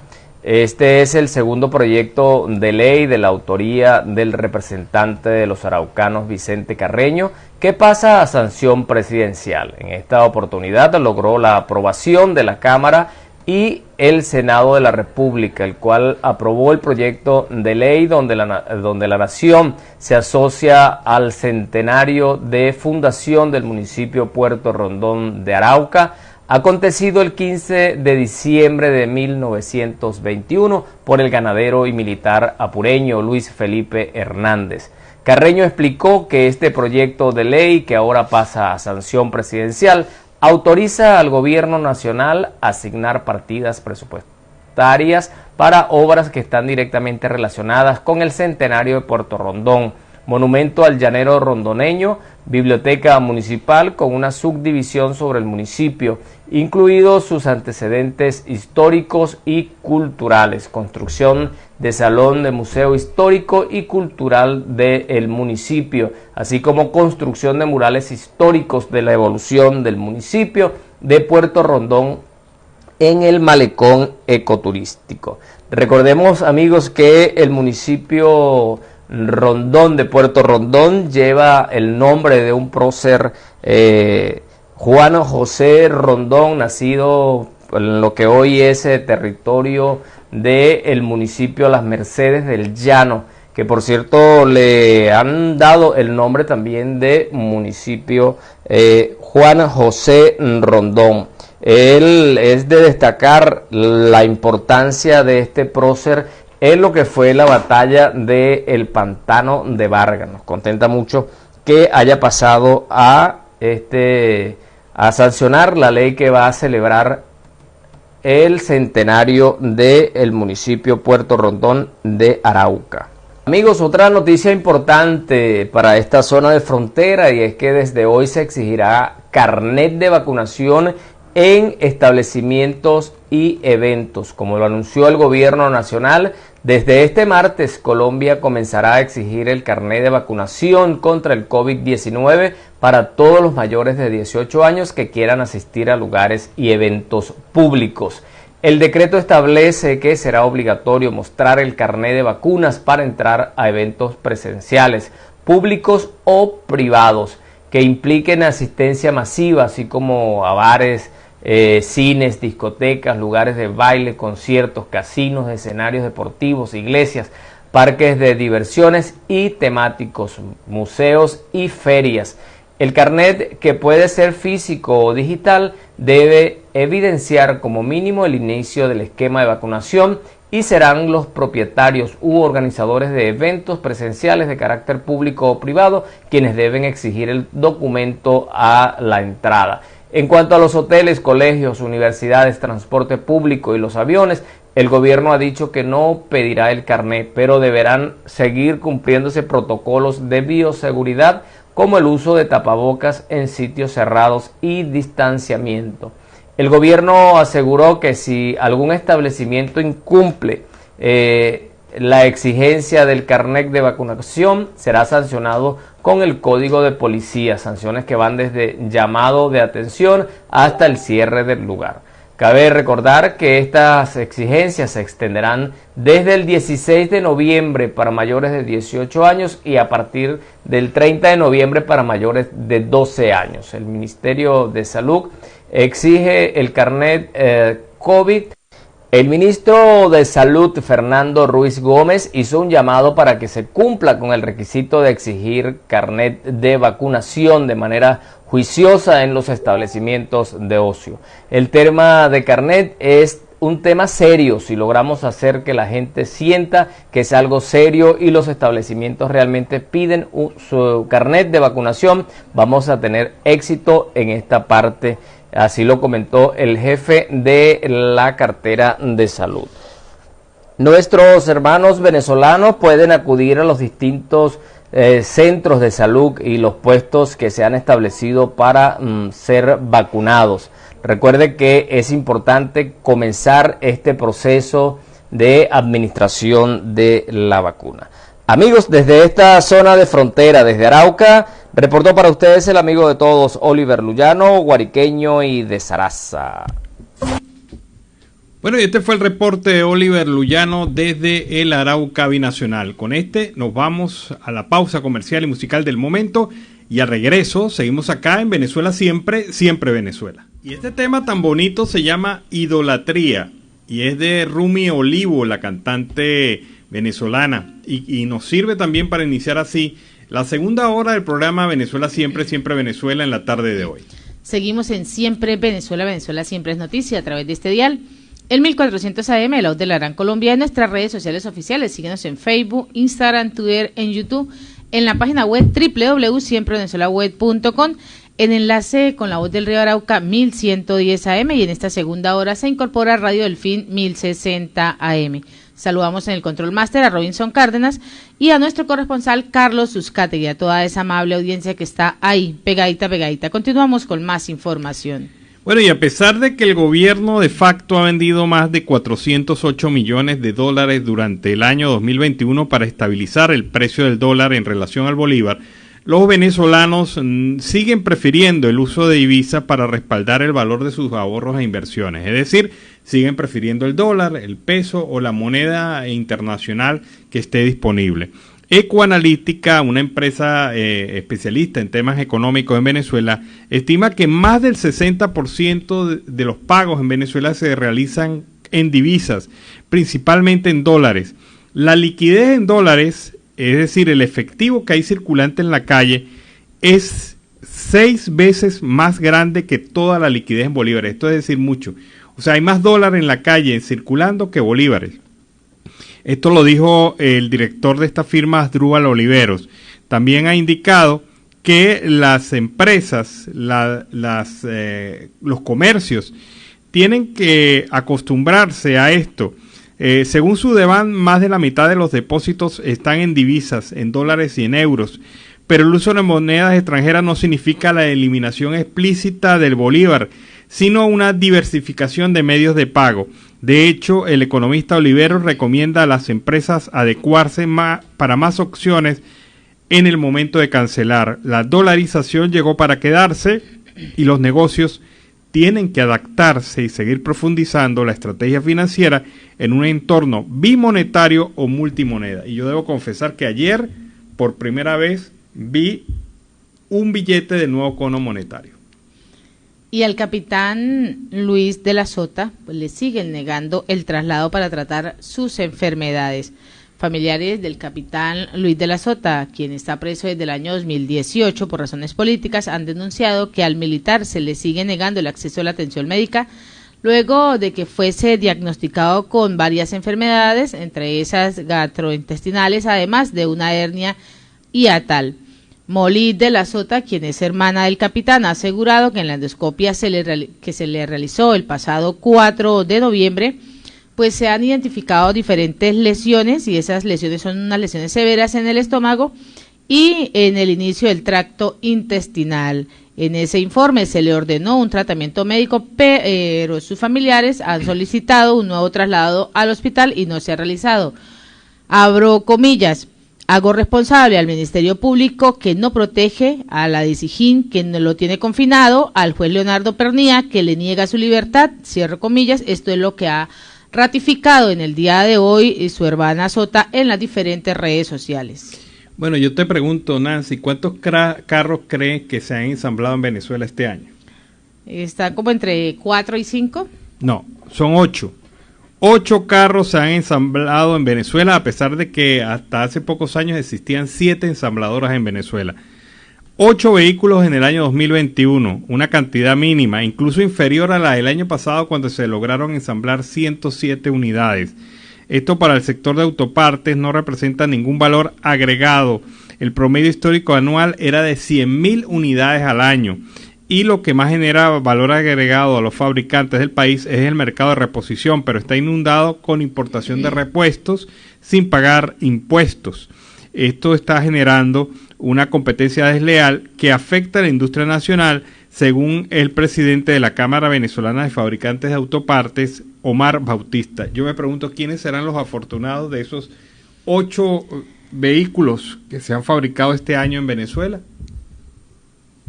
Este es el segundo proyecto de ley de la autoría del representante de los araucanos, Vicente Carreño, que pasa a sanción presidencial. En esta oportunidad logró la aprobación de la Cámara y el Senado de la República, el cual aprobó el proyecto de ley donde la nación se asocia al centenario de fundación del municipio Puerto Rondón de Arauca, acontecido el 15 de diciembre de 1921 por el ganadero y militar apureño Luis Felipe Hernández. Carreño explicó que este proyecto de ley, que ahora pasa a sanción presidencial, autoriza al gobierno nacional a asignar partidas presupuestarias para obras que están directamente relacionadas con el centenario de Puerto Rondón, monumento al llanero rondoneño, biblioteca municipal con una subdivisión sobre el municipio, incluidos sus antecedentes históricos y culturales, construcción de salón de museo histórico y cultural del municipio, así como construcción de murales históricos de la evolución del municipio de Puerto Rondón en el malecón ecoturístico. Recordemos, amigos, que el municipio Rondón de Puerto Rondón lleva el nombre de un prócer, Juan José Rondón, nacido en lo que hoy es territorio del municipio Las Mercedes del Llano, que por cierto le han dado el nombre también de municipio Juan José Rondón. Él es de destacar la importancia de este prócer en lo que fue la batalla del Pantano de Vargas. Nos contenta mucho que haya pasado a sancionar la ley que va a celebrar el centenario del municipio Puerto Rondón de Arauca. Amigos, otra noticia importante para esta zona de frontera, y es que desde hoy se exigirá carnet de vacunación en establecimientos y eventos. Como lo anunció el gobierno nacional, desde este martes Colombia comenzará a exigir el carnet de vacunación contra el COVID-19 para todos los mayores de 18 años que quieran asistir a lugares y eventos públicos. El decreto establece que será obligatorio mostrar el carnet de vacunas para entrar a eventos presenciales, públicos o privados, que impliquen asistencia masiva, así como a bares, cines, discotecas, lugares de baile, conciertos, casinos, escenarios deportivos, iglesias, parques de diversiones y temáticos, museos y ferias. El carnet, que puede ser físico o digital, debe evidenciar como mínimo el inicio del esquema de vacunación, y serán los propietarios u organizadores de eventos presenciales de carácter público o privado quienes deben exigir el documento a la entrada. En cuanto a los hoteles, colegios, universidades, transporte público y los aviones, el gobierno ha dicho que no pedirá el carnet, pero deberán seguir cumpliéndose protocolos de bioseguridad, como el uso de tapabocas en sitios cerrados y distanciamiento. El gobierno aseguró que si algún establecimiento incumple la exigencia del carnet de vacunación, será sancionado con el Código de Policía, sanciones que van desde llamado de atención hasta el cierre del lugar. Cabe recordar que estas exigencias se extenderán desde el 16 de noviembre para mayores de 18 años y a partir del 30 de noviembre para mayores de 12 años. El Ministerio de Salud exige el carnet COVID. El ministro de Salud, Fernando Ruiz Gómez, hizo un llamado para que se cumpla con el requisito de exigir carnet de vacunación de manera juiciosa en los establecimientos de ocio. El tema de carnet es un tema serio. Si logramos hacer que la gente sienta que es algo serio y los establecimientos realmente piden su carnet de vacunación, vamos a tener éxito en esta parte. Así lo comentó el jefe de la cartera de salud. Nuestros hermanos venezolanos pueden acudir a los distintos centros de salud y los puestos que se han establecido para ser vacunados. Recuerde que es importante comenzar este proceso de administración de la vacuna. Amigos, desde esta zona de frontera, desde Arauca, reportó para ustedes el amigo de todos, Oliver Luyano, guariqueño y de Saraza. Bueno, y este fue el reporte de Oliver Luyano desde el Arauca Binacional. Con este nos vamos a la pausa comercial y musical del momento y al regreso seguimos acá en Venezuela Siempre, Siempre Venezuela. Y este tema tan bonito se llama Idolatría y es de Rumi Olivo, la cantante venezolana, y nos sirve también para iniciar así la segunda hora del programa Venezuela Siempre, Siempre Venezuela en la tarde de hoy. Seguimos en Siempre Venezuela, Venezuela Siempre es noticia a través de este dial. El 1400 AM, el audio de la Gran Colombia, en nuestras redes sociales oficiales. Síguenos en Facebook, Instagram, Twitter, en YouTube, en la página web www.siemprevenezuelaweb.com, en enlace con la voz del río Arauca 1110 AM, y en esta segunda hora se incorpora Radio Delfín 1060 AM. Saludamos en el Control Master a Robinson Cárdenas y a nuestro corresponsal Carlos Uzcategui, a toda esa amable audiencia que está ahí, pegadita. Continuamos con más información. Bueno, y a pesar de que el gobierno de facto ha vendido más de 408 millones de dólares durante el año 2021 para estabilizar el precio del dólar en relación al bolívar, los venezolanos siguen prefiriendo el uso de divisas para respaldar el valor de sus ahorros e inversiones. Es decir, siguen prefiriendo el dólar, el peso o la moneda internacional que esté disponible. Ecoanalítica, una empresa especialista en temas económicos en Venezuela, estima que más del 60% de los pagos en Venezuela se realizan en divisas, principalmente en dólares. La liquidez en dólares, es decir, el efectivo que hay circulante en la calle, es 6 veces más grande que toda la liquidez en bolívares. Esto es decir mucho. O sea, hay más dólares en la calle circulando que bolívares. Esto lo dijo el director de esta firma, Asdrúbal Oliveros. También ha indicado que las empresas, los comercios, tienen que acostumbrarse a esto. Según su devan, más de la mitad de los depósitos están en divisas, en dólares y en euros. Pero el uso de monedas extranjeras no significa la eliminación explícita del bolívar, sino una diversificación de medios de pago. De hecho, el economista Oliveros recomienda a las empresas adecuarse para más opciones en el momento de cancelar. La dolarización llegó para quedarse y los negocios tienen que adaptarse y seguir profundizando la estrategia financiera en un entorno bimonetario o multimoneda. Y yo debo confesar que ayer, por primera vez, vi un billete del nuevo cono monetario. Y al capitán Luis de la Sota pues, le siguen negando el traslado para tratar sus enfermedades. Familiares del capitán Luis de la Sota, quien está preso desde el año 2018 por razones políticas, han denunciado que al militar se le sigue negando el acceso a la atención médica luego de que fuese diagnosticado con varias enfermedades, entre esas gastrointestinales, además de una hernia hiatal. Molly de la Sota, quien es hermana del capitán, ha asegurado que en la endoscopia que se le realizó el pasado 4 de noviembre, pues se han identificado diferentes lesiones, y esas lesiones son unas lesiones severas en el estómago y en el inicio del tracto intestinal. En ese informe se le ordenó un tratamiento médico, pero sus familiares han solicitado un nuevo traslado al hospital y no se ha realizado. Abro comillas. Hago responsable al Ministerio Público que no protege, a la DICIGIN que no lo tiene confinado, al juez Leonardo Pernía que le niega su libertad, cierro comillas. Esto es lo que ha ratificado en el día de hoy su hermana Sota en las diferentes redes sociales. Bueno, yo te pregunto, Nancy, ¿cuántos carros crees que se han ensamblado en Venezuela este año? Está como entre 4 y 5. No, son 8. 8 carros se han ensamblado en Venezuela, a pesar de que hasta hace pocos años existían 7 ensambladoras en Venezuela. 8 vehículos en el año 2021, una cantidad mínima, incluso inferior a la del año pasado cuando se lograron ensamblar 107 unidades. Esto para el sector de autopartes no representa ningún valor agregado. El promedio histórico anual era de 100.000 unidades al año. Y lo que más genera valor agregado a los fabricantes del país es el mercado de reposición, pero está inundado con importación de repuestos sin pagar impuestos. Esto está generando una competencia desleal que afecta a la industria nacional, según el presidente de la Cámara Venezolana de Fabricantes de Autopartes, Omar Bautista. Yo me pregunto quiénes serán los afortunados de esos 8 vehículos que se han fabricado este año en Venezuela.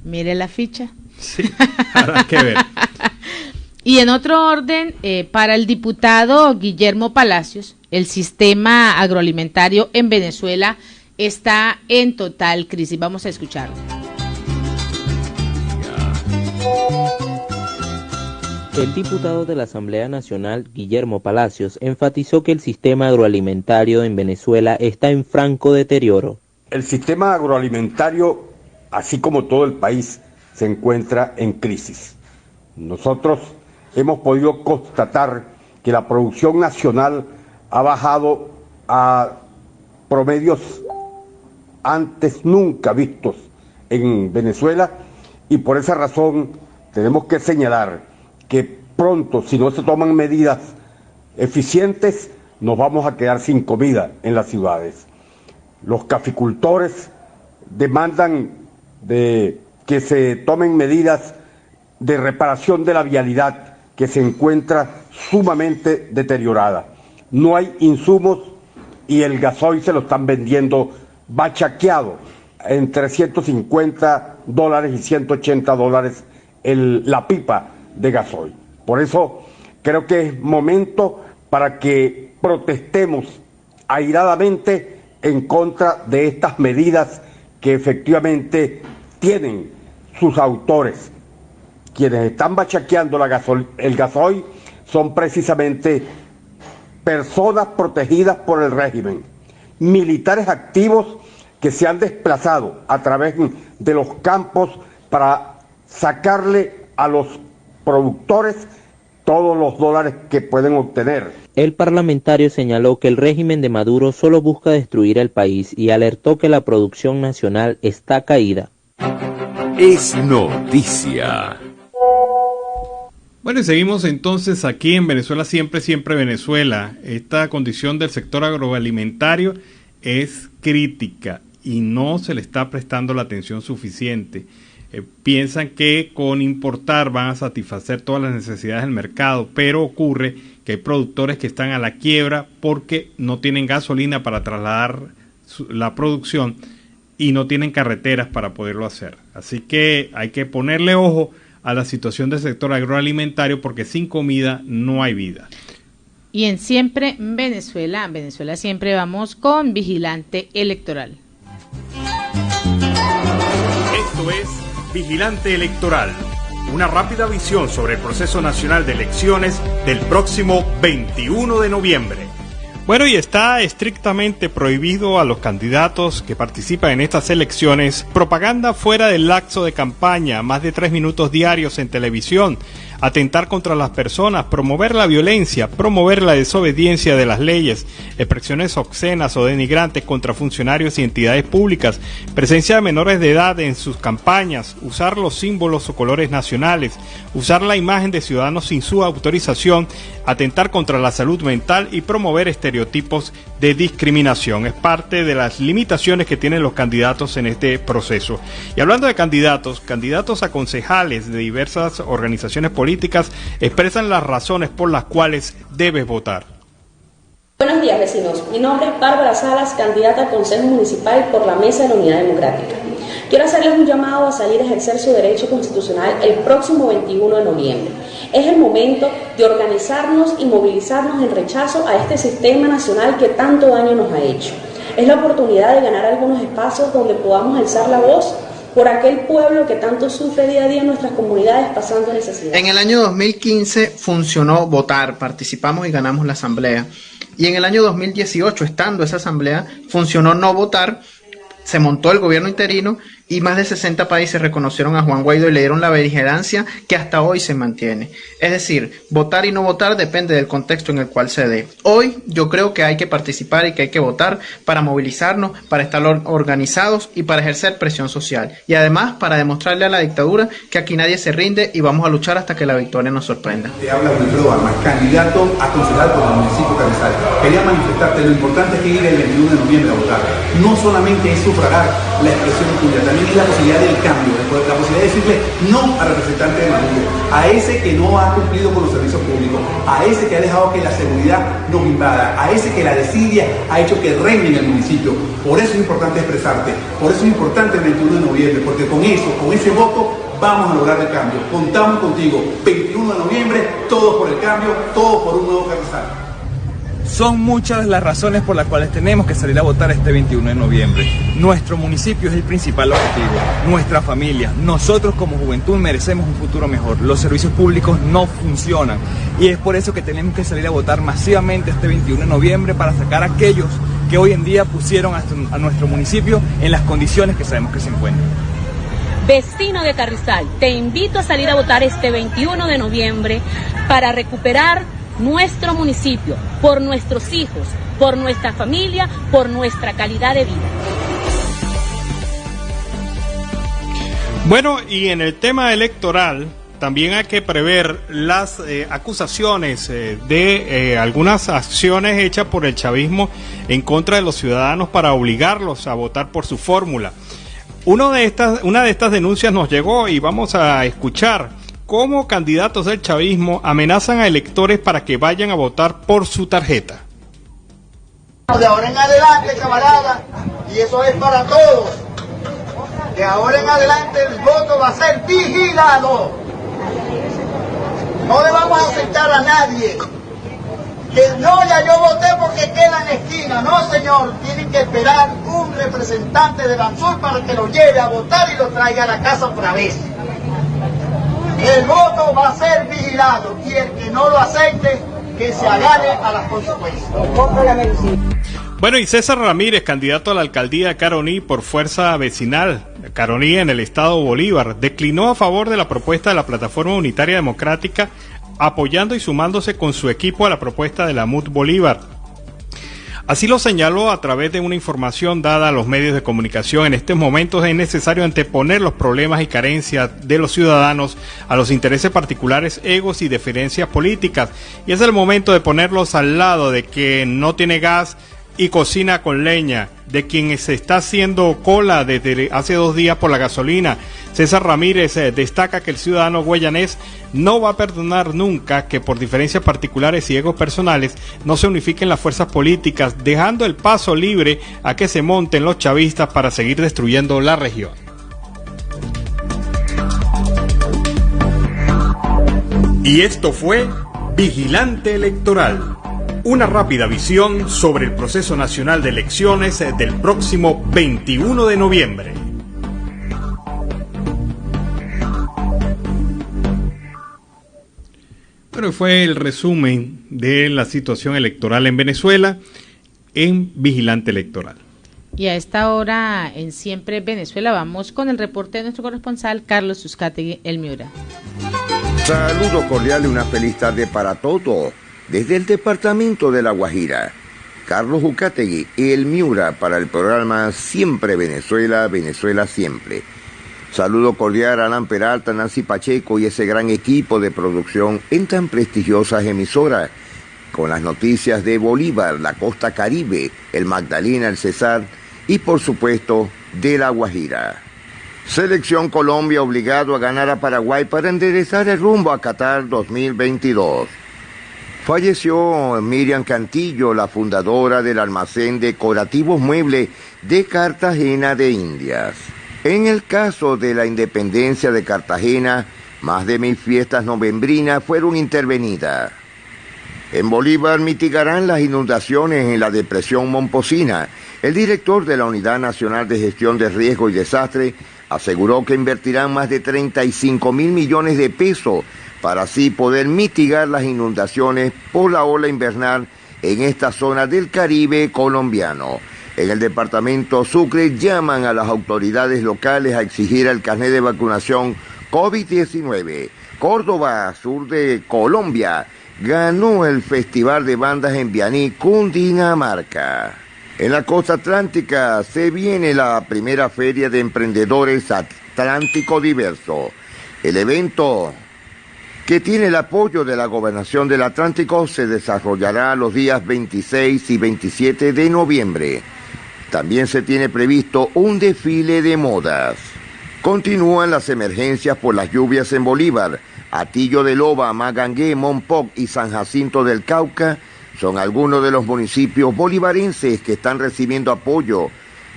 Mire la ficha. Sí, habrá que ver. Y en otro orden, para el diputado Guillermo Palacios, el sistema agroalimentario en Venezuela está en total crisis. Vamos a escucharlo. El diputado de la Asamblea Nacional, Guillermo Palacios, enfatizó que el sistema agroalimentario en Venezuela está en franco deterioro. El sistema agroalimentario, así como todo el país, se encuentra en crisis. Nosotros hemos podido constatar que la producción nacional ha bajado a promedios antes nunca vistos en Venezuela, y por esa razón tenemos que señalar que pronto, si no se toman medidas eficientes, nos vamos a quedar sin comida en las ciudades. Los caficultores demandan de que se tomen medidas de reparación de la vialidad, que se encuentra sumamente deteriorada. No hay insumos y el gasoil se lo están vendiendo bachaqueado en $350 y $180 la pipa de gasoil. Por eso creo que es momento para que protestemos airadamente en contra de estas medidas que efectivamente tienen sus autores. Quienes están bachaqueando el gasoil son precisamente personas protegidas por el régimen, militares activos que se han desplazado a través de los campos para sacarle a los productores todos los dólares que pueden obtener. El parlamentario señaló que el régimen de Maduro solo busca destruir el país y alertó que la producción nacional está caída. Es noticia. Bueno, y seguimos entonces aquí en Venezuela Siempre, Siempre Venezuela. Esta condición del sector agroalimentario es crítica y no se le está prestando la atención suficiente. Piensan que con importar van a satisfacer todas las necesidades del mercado, pero ocurre que hay productores que están a la quiebra porque no tienen gasolina para trasladar la producción y no tienen carreteras para poderlo hacer. Así que hay que ponerle ojo a la situación del sector agroalimentario, porque sin comida no hay vida. Y en Siempre Venezuela, Siempre vamos con Vigilante Electoral. Esto es Vigilante Electoral, una rápida visión sobre el proceso nacional de elecciones del próximo 21 de noviembre. Bueno, y está estrictamente prohibido a los candidatos que participan en estas elecciones propaganda fuera del lapso de campaña, más de 3 minutos diarios en televisión, atentar contra las personas, promover la violencia, promover la desobediencia de las leyes, expresiones obscenas o denigrantes contra funcionarios y entidades públicas, presencia de menores de edad en sus campañas, usar los símbolos o colores nacionales, usar la imagen de ciudadanos sin su autorización, atentar contra la salud mental y promover estereotipos de discriminación. Es parte de las limitaciones que tienen los candidatos en este proceso. Y hablando de candidatos a concejales de diversas organizaciones políticas expresan las razones por las cuales debes votar. Buenos días, vecinos. Mi nombre es Bárbara Salas, candidata al Consejo Municipal por la Mesa de la Unidad Democrática. Quiero hacerles un llamado a salir a ejercer su derecho constitucional el próximo 21 de noviembre. Es el momento de organizarnos y movilizarnos en rechazo a este sistema nacional que tanto daño nos ha hecho. Es la oportunidad de ganar algunos espacios donde podamos alzar la voz por aquel pueblo que tanto sufre día a día en nuestras comunidades pasando necesidad. En el año 2015 funcionó votar, participamos y ganamos la asamblea. Y en el año 2018, estando esa asamblea, funcionó no votar, se montó el gobierno interino y más de 60 países reconocieron a Juan Guaidó y le dieron la beligerancia que hasta hoy se mantiene. Es decir, votar y no votar depende del contexto en el cual se dé. Hoy yo creo que hay que participar y que hay que votar para movilizarnos, para estar organizados y para ejercer presión social. Y además para demostrarle a la dictadura que aquí nadie se rinde y vamos a luchar hasta que la victoria nos sorprenda. Te habla Wilfredo Armas, candidato a concejal por el municipio de Carrizal. Quería manifestarte lo importante que ir el 21 de noviembre a votar. No solamente es sufragar, la expresión tuya, también es la posibilidad del cambio, la posibilidad de decirle no al representante de Maduro, a ese que no ha cumplido con los servicios públicos, a ese que ha dejado que la seguridad nos invada, a ese que la desidia ha hecho que reine en el municipio. Por eso es importante expresarte, por eso es importante el 21 de noviembre, porque con eso, con ese voto, vamos a lograr el cambio. Contamos contigo. 21 de noviembre, todos por el cambio, todos por un nuevo Carrizal. Son muchas las razones por las cuales tenemos que salir a votar este 21 de noviembre. Nuestro municipio es el principal objetivo, nuestra familia, nosotros como juventud merecemos un futuro mejor. Los servicios públicos no funcionan y es por eso que tenemos que salir a votar masivamente este 21 de noviembre para sacar a aquellos que hoy en día pusieron a nuestro municipio en las condiciones que sabemos que se encuentran. Vecino de Carrizal, te invito a salir a votar este 21 de noviembre para recuperar nuestro municipio, por nuestros hijos, por nuestra familia, por nuestra calidad de vida. Bueno, y en el tema electoral también hay que prever las acusaciones de algunas acciones hechas por el chavismo en contra de los ciudadanos para obligarlos a votar por su fórmula. Una de estas denuncias nos llegó y vamos a escuchar cómo candidatos del chavismo amenazan a electores para que vayan a votar por su tarjeta. De ahora en adelante, camarada, y eso es para todos, de ahora en adelante el voto va a ser vigilado. No le vamos a aceptar a nadie que no, ya yo voté porque queda en la esquina. No, señor, tienen que esperar un representante del ANSUR para que lo lleve a votar y lo traiga a la casa otra vez. El voto va a ser vigilado y el que no lo acepte, que se agarre a las consecuencias. Bueno, y César Ramírez, candidato a la alcaldía de Caroní por Fuerza Vecinal, Caroní en el estado Bolívar, declinó a favor de la propuesta de la Plataforma Unitaria Democrática, apoyando y sumándose con su equipo a la propuesta de la MUT Bolívar. Así lo señaló a través de una información dada a los medios de comunicación. En estos momentos es necesario anteponer los problemas y carencias de los ciudadanos a los intereses particulares, egos y diferencias políticas. Y es el momento de ponerlos al lado de quien no tiene gas y cocina con leña, de quien se está haciendo cola desde hace 2 días por la gasolina. César Ramírez destaca que el ciudadano guayanés no va a perdonar nunca que por diferencias particulares y egos personales no se unifiquen las fuerzas políticas, dejando el paso libre a que se monten los chavistas para seguir destruyendo la región. Y esto fue Vigilante Electoral. Una rápida visión sobre el proceso nacional de elecciones del próximo 21 de noviembre. Bueno, fue el resumen de la situación electoral en Venezuela en Vigilante Electoral. Y a esta hora en Siempre Venezuela vamos con el reporte de nuestro corresponsal Carlos Uzcategui, El Miura. Saludo cordial y una feliz tarde para todos. Desde el departamento de La Guajira, Carlos Uzcategui y El Miura para el programa Siempre Venezuela, Venezuela Siempre. Saludo cordial a Alan Peralta, Nancy Pacheco y ese gran equipo de producción en tan prestigiosas emisoras, con las noticias de Bolívar, la costa Caribe, el Magdalena, el Cesar y por supuesto de La Guajira. Selección Colombia obligado a ganar a Paraguay para enderezar el rumbo a Qatar 2022. Falleció Miriam Cantillo, la fundadora del almacén decorativos muebles de Cartagena de Indias. En el caso de la independencia de Cartagena, más de 1000 fiestas novembrinas fueron intervenidas. En Bolívar mitigarán las inundaciones en la depresión Momposina. El director de la Unidad Nacional de Gestión de Riesgo y Desastre aseguró que invertirán más de 35.000 millones de pesos para así poder mitigar las inundaciones por la ola invernal en esta zona del Caribe colombiano. En el departamento Sucre llaman a las autoridades locales a exigir el carnet de vacunación COVID-19. Córdoba, sur de Colombia, ganó el Festival de Bandas en Vianí, Cundinamarca. En la costa atlántica se viene la primera feria de emprendedores Atlántico Diverso. El evento, que tiene el apoyo de la Gobernación del Atlántico, se desarrollará los días 26 y 27 de noviembre. También se tiene previsto un desfile de modas. Continúan las emergencias por las lluvias en Bolívar. Atillo de Loba, Magangué, Mompoc y San Jacinto del Cauca son algunos de los municipios bolivarenses que están recibiendo apoyo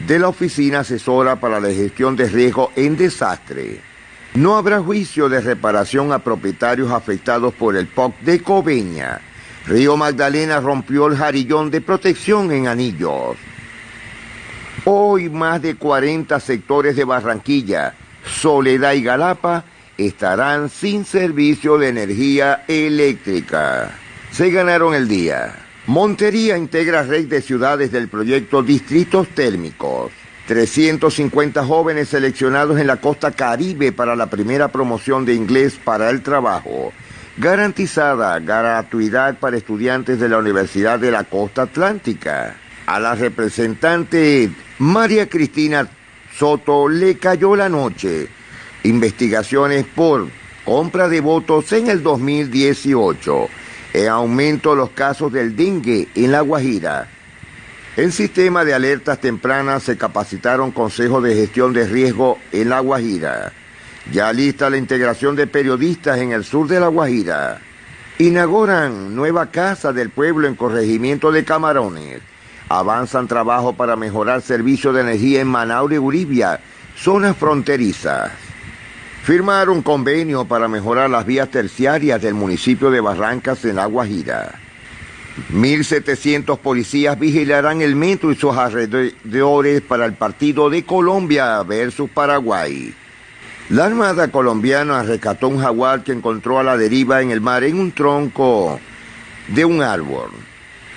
de la Oficina Asesora para la Gestión de Riesgo en Desastre. No habrá juicio de reparación a propietarios afectados por el POC de Coveña. Río Magdalena rompió el jarillón de protección en Anillos. Hoy más de 40 sectores de Barranquilla, Soledad y Galapa estarán sin servicio de energía eléctrica. Se ganaron el día. Montería integra red de ciudades del proyecto Distritos Térmicos. 350 jóvenes seleccionados en la costa Caribe para la primera promoción de inglés para el trabajo. Garantizada gratuidad para estudiantes de la Universidad de la Costa Atlántica. A la representante María Cristina Soto le cayó la noche. Investigaciones por compra de votos en el 2018. En aumento los casos del dengue en La Guajira. En sistema de alertas tempranas se capacitaron consejos de gestión de riesgo en La Guajira. Ya lista la integración de periodistas en el sur de La Guajira. Inauguran nueva casa del pueblo en corregimiento de Camarones. Avanzan trabajo para mejorar servicio de energía en Manaure y Uribia, zonas fronterizas. Firmaron convenio para mejorar las vías terciarias del municipio de Barrancas en La Guajira. 1.700 policías vigilarán el metro y sus alrededores para el partido de Colombia versus Paraguay. La Armada colombiana rescató un jaguar que encontró a la deriva en el mar en un tronco de un árbol.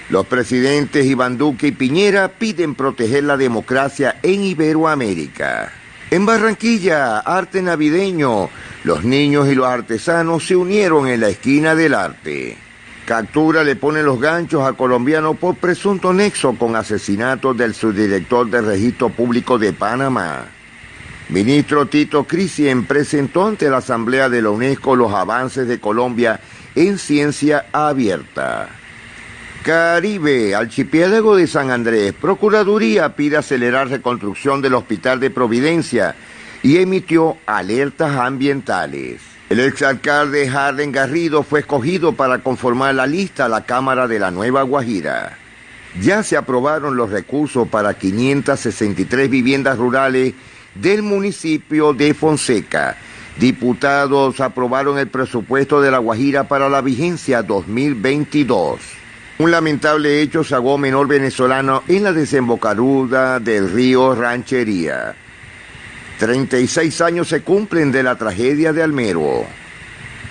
Los presidentes Iván Duque y Piñera piden proteger la democracia en Iberoamérica. En Barranquilla, arte navideño. Los niños y los artesanos se unieron en la esquina del arte. Captura le pone los ganchos a colombiano por presunto nexo con asesinato del subdirector del Registro Público de Panamá. Ministro Tito Crisien presentó ante la Asamblea de la UNESCO los avances de Colombia en ciencia abierta. Caribe, archipiélago de San Andrés. Procuraduría pide acelerar reconstrucción del Hospital de Providencia y emitió alertas ambientales. El exalcalde Harlen Garrido fue escogido para conformar la lista a la Cámara de la Nueva Guajira. Ya se aprobaron los recursos para 563 viviendas rurales del municipio de Fonseca. Diputados aprobaron el presupuesto de La Guajira para la vigencia 2022. Un lamentable hecho se agó menor venezolano en la desembocadura del río Ranchería. 36 años se cumplen de la tragedia de Almero.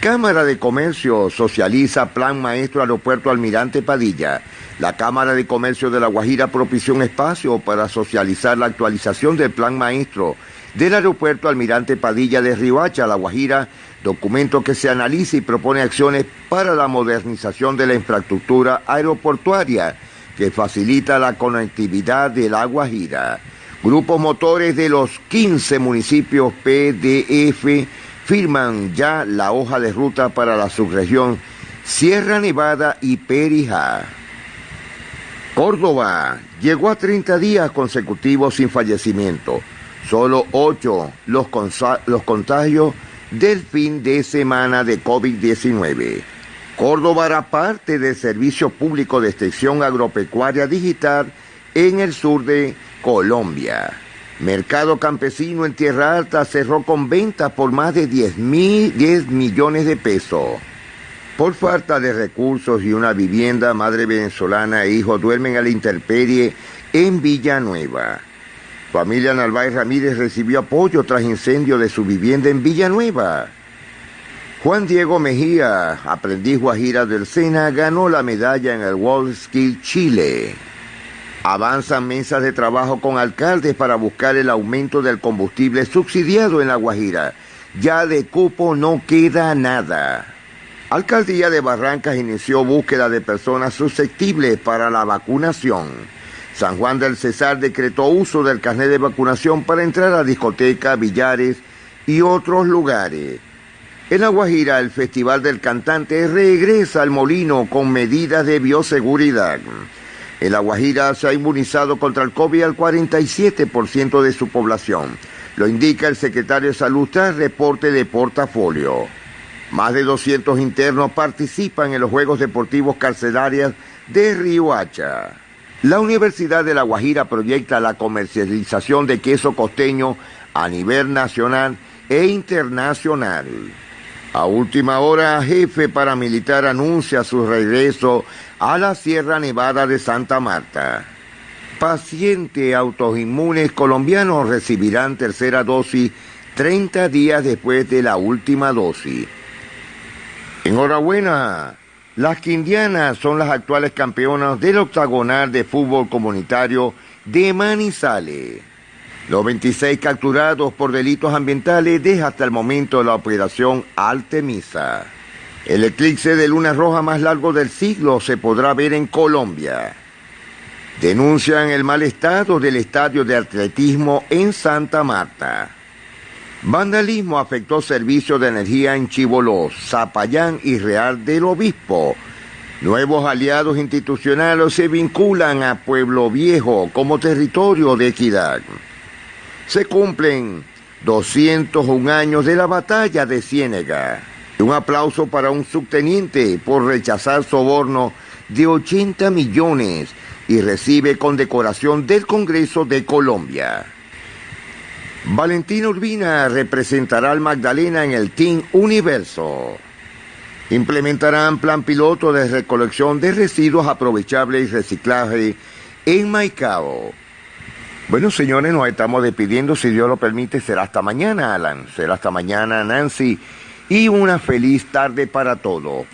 Cámara de Comercio socializa Plan Maestro Aeropuerto Almirante Padilla. La Cámara de Comercio de La Guajira propició un espacio para socializar la actualización del Plan Maestro del Aeropuerto Almirante Padilla de Riohacha, La Guajira, documento que se analiza y propone acciones para la modernización de la infraestructura aeroportuaria que facilita la conectividad de La Guajira. Grupos motores de los 15 municipios PDF firman ya la hoja de ruta para la subregión Sierra Nevada y Perijá. Córdoba llegó a 30 días consecutivos sin fallecimiento. Solo 8 los contagios del fin de semana de COVID-19. Córdoba hará parte del Servicio Público de Extensión Agropecuaria Digital en el sur de Colombia. Mercado campesino en Tierra Alta cerró con ventas por más de 10 millones de pesos. Por falta de recursos y una vivienda, madre venezolana e hijo duermen a la intemperie en Villanueva. Familia Narváez Ramírez recibió apoyo tras incendio de su vivienda en Villanueva. Juan Diego Mejía, aprendiz guajira del SENA, ganó la medalla en el World Skill Chile. Avanzan mesas de trabajo con alcaldes para buscar el aumento del combustible subsidiado en La Guajira. Ya de cupo no queda nada. Alcaldía de Barrancas inició búsqueda de personas susceptibles para la vacunación. San Juan del Cesar decretó uso del carnet de vacunación para entrar a discotecas, billares y otros lugares. En La Guajira, el Festival del Cantante regresa al Molino con medidas de bioseguridad. En La Guajira se ha inmunizado contra el COVID al 47% de su población. Lo indica el secretario de Salud tras reporte de portafolio. Más de 200 internos participan en los Juegos Deportivos Carcelarios de Riohacha. La Universidad de La Guajira proyecta la comercialización de queso costeño a nivel nacional e internacional. A última hora, jefe paramilitar anuncia su regreso a la Sierra Nevada de Santa Marta. Pacientes autoinmunes colombianos recibirán tercera dosis 30 días después de la última dosis. Enhorabuena, las quindianas son las actuales campeonas del octagonal de fútbol comunitario de Manizales. Los 26 capturados por delitos ambientales desde hasta el momento de la operación Artemisa. El eclipse de luna roja más largo del siglo se podrá ver en Colombia. Denuncian el mal estado del estadio de atletismo en Santa Marta. Vandalismo afectó servicios de energía en Chiboló, Zapayán y Real del Obispo. Nuevos aliados institucionales se vinculan a Pueblo Viejo como territorio de equidad. Se cumplen 201 años de la batalla de Ciénega. Un aplauso para un subteniente por rechazar soborno de 80 millones y recibe condecoración del Congreso de Colombia. Valentina Urbina representará al Magdalena en el Team Universo. Implementarán plan piloto de recolección de residuos aprovechables y reciclaje en Maicao. Bueno, señores, nos estamos despidiendo. Si Dios lo permite, será hasta mañana, Alan. Será hasta mañana, Nancy. Y una feliz tarde para todos.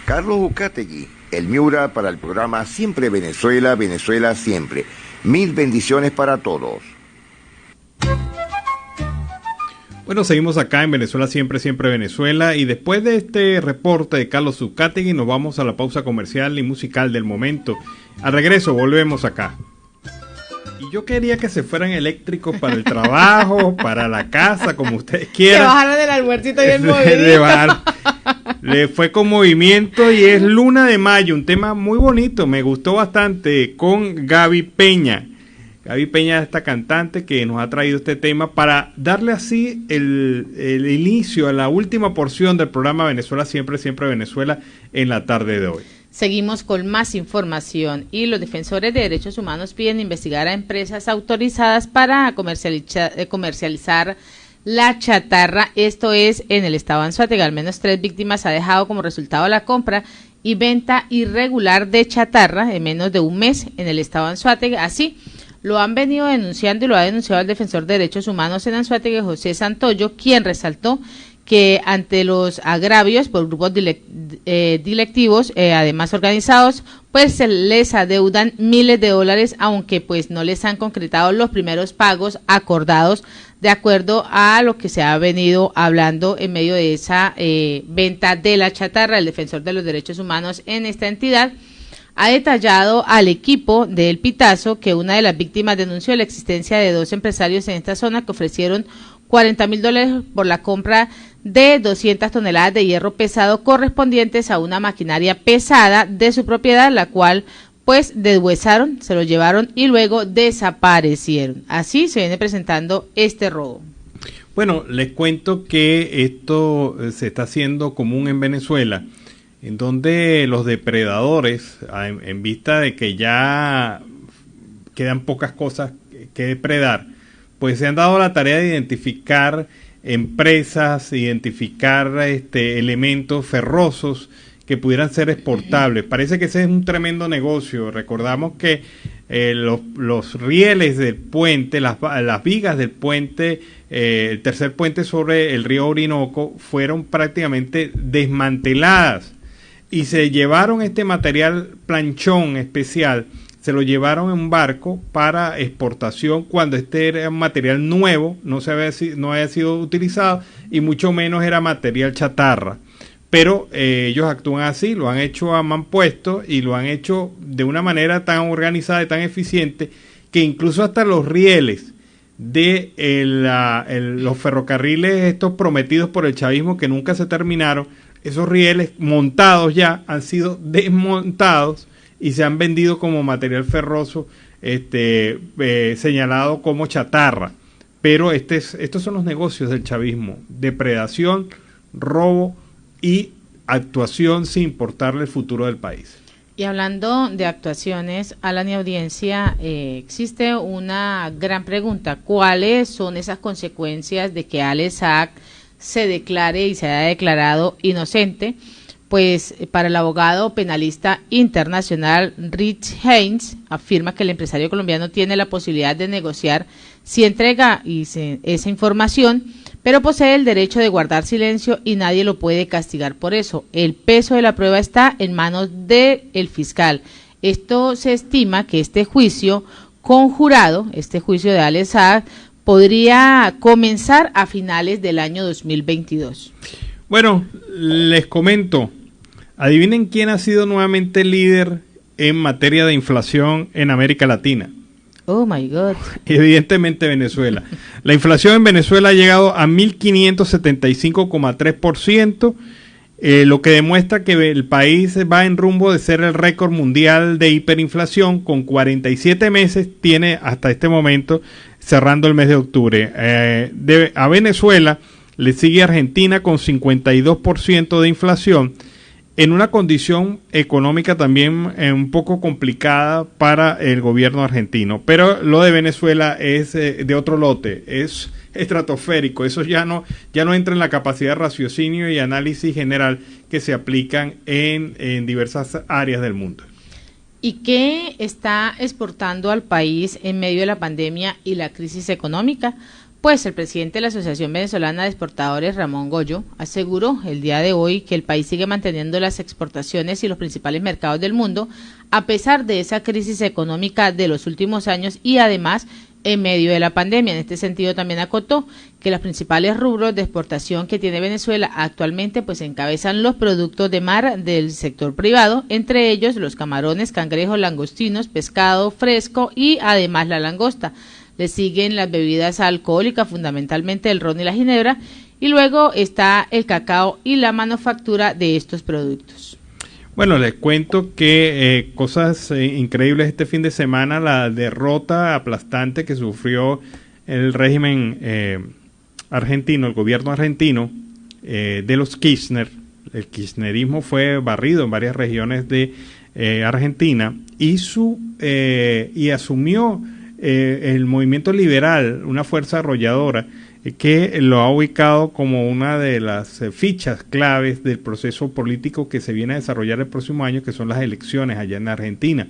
Carlos Ucategui, el Miura, para el programa Siempre Venezuela, Venezuela Siempre. Mil bendiciones para todos. Bueno, seguimos acá en Venezuela Siempre, Siempre Venezuela. Y después de este reporte de Carlos Ucategui, nos vamos a la pausa comercial y musical del momento. Al regreso, volvemos acá. Y yo quería que se fueran eléctricos para el trabajo, para la casa, como ustedes quieran. Que bajaran del almuercito y el movimiento. Le fue con movimiento y es Luna de Mayo, un tema muy bonito, me gustó bastante, con Gaby Peña. Gaby Peña, esta cantante que nos ha traído este tema para darle así el inicio a la última porción del programa Venezuela Siempre, Siempre Venezuela en la tarde de hoy. Seguimos con más información y los defensores de derechos humanos piden investigar a empresas autorizadas para comercializar la chatarra. Esto es en el estado de Anzoátegui. Al menos 3 víctimas ha dejado como resultado la compra y venta irregular de chatarra en menos de un mes en el estado de Anzoátegui. Así lo han venido denunciando y lo ha denunciado el defensor de derechos humanos en Anzoátegui, José Santoyo, quien resaltó que ante los agravios por grupos delictivos, además organizados, pues se les adeudan miles de dólares, aunque pues no les han concretado los primeros pagos acordados de acuerdo a lo que se ha venido hablando en medio de esa venta de la chatarra. El defensor de los derechos humanos en esta entidad ha detallado al equipo del Pitazo que una de las víctimas denunció la existencia de 2 empresarios en esta zona que ofrecieron $40,000 por la compra de 200 toneladas de hierro pesado correspondientes a una maquinaria pesada de su propiedad, la cual pues deshuesaron, se lo llevaron y luego desaparecieron. Así se viene presentando este robo. Bueno, les cuento que esto se está haciendo común en Venezuela, en donde los depredadores, en vista de que ya quedan pocas cosas que depredar, pues se han dado la tarea de identificar empresas, identificar elementos ferrosos que pudieran ser exportables. Parece que ese es un tremendo negocio. Recordamos que los rieles del puente, las vigas del puente, el tercer puente sobre el río Orinoco, fueron prácticamente desmanteladas y se llevaron este material planchón especial, se lo llevaron en un barco para exportación cuando este era un material nuevo, no había sido utilizado y mucho menos era material chatarra. Pero ellos actúan así, lo han hecho a manpuesto y lo han hecho de una manera tan organizada y tan eficiente que incluso hasta los rieles de los ferrocarriles estos prometidos por el chavismo que nunca se terminaron, esos rieles montados ya han sido desmontados y se han vendido como material ferroso, señalado como chatarra. Pero estos son los negocios del chavismo: depredación, robo y actuación sin importarle el futuro del país. Y hablando de actuaciones, Alan y audiencia, existe una gran pregunta: ¿cuáles son esas consecuencias de que Alex Saab se declare y se haya declarado inocente? Pues para el abogado penalista internacional Rich Haynes, afirma que el empresario colombiano tiene la posibilidad de negociar si entrega esa información, pero posee el derecho de guardar silencio y nadie lo puede castigar por eso. El peso de la prueba está en manos del fiscal. Esto se estima que este juicio conjurado, este juicio de Alex Saab, podría comenzar a finales del año 2022. Bueno, les comento, adivinen quién ha sido nuevamente líder en materia de inflación en América Latina. Oh my God. Evidentemente Venezuela. La inflación en Venezuela ha llegado a 1.575,3%, lo que demuestra que el país va en rumbo de ser el récord mundial de hiperinflación. Con 47 meses tiene hasta este momento, cerrando el mes de octubre. A Venezuela le sigue Argentina con 52% de inflación, en una condición económica también un poco complicada para el gobierno argentino. Pero lo de Venezuela es de otro lote, es estratosférico. Eso ya no entra en la capacidad de raciocinio y análisis general que se aplican en diversas áreas del mundo. ¿Y qué está exportando al país en medio de la pandemia y la crisis económica? Pues el presidente de la Asociación Venezolana de Exportadores, Ramón Goyo, aseguró el día de hoy que el país sigue manteniendo las exportaciones y los principales mercados del mundo a pesar de esa crisis económica de los últimos años y además en medio de la pandemia. En este sentido también acotó que los principales rubros de exportación que tiene Venezuela actualmente pues encabezan los productos de mar del sector privado, entre ellos los camarones, cangrejos, langostinos, pescado fresco y además la langosta. Le siguen las bebidas alcohólicas, fundamentalmente el ron y la ginebra, y luego está el cacao y la manufactura de estos productos. Bueno, les cuento que cosas increíbles este fin de semana: la derrota aplastante que sufrió el régimen argentino, el gobierno argentino, de los Kirchner. El kirchnerismo fue barrido en varias regiones de Argentina y asumió el movimiento liberal, una fuerza arrolladora que lo ha ubicado como una de las fichas claves del proceso político que se viene a desarrollar el próximo año, que son las elecciones allá en Argentina.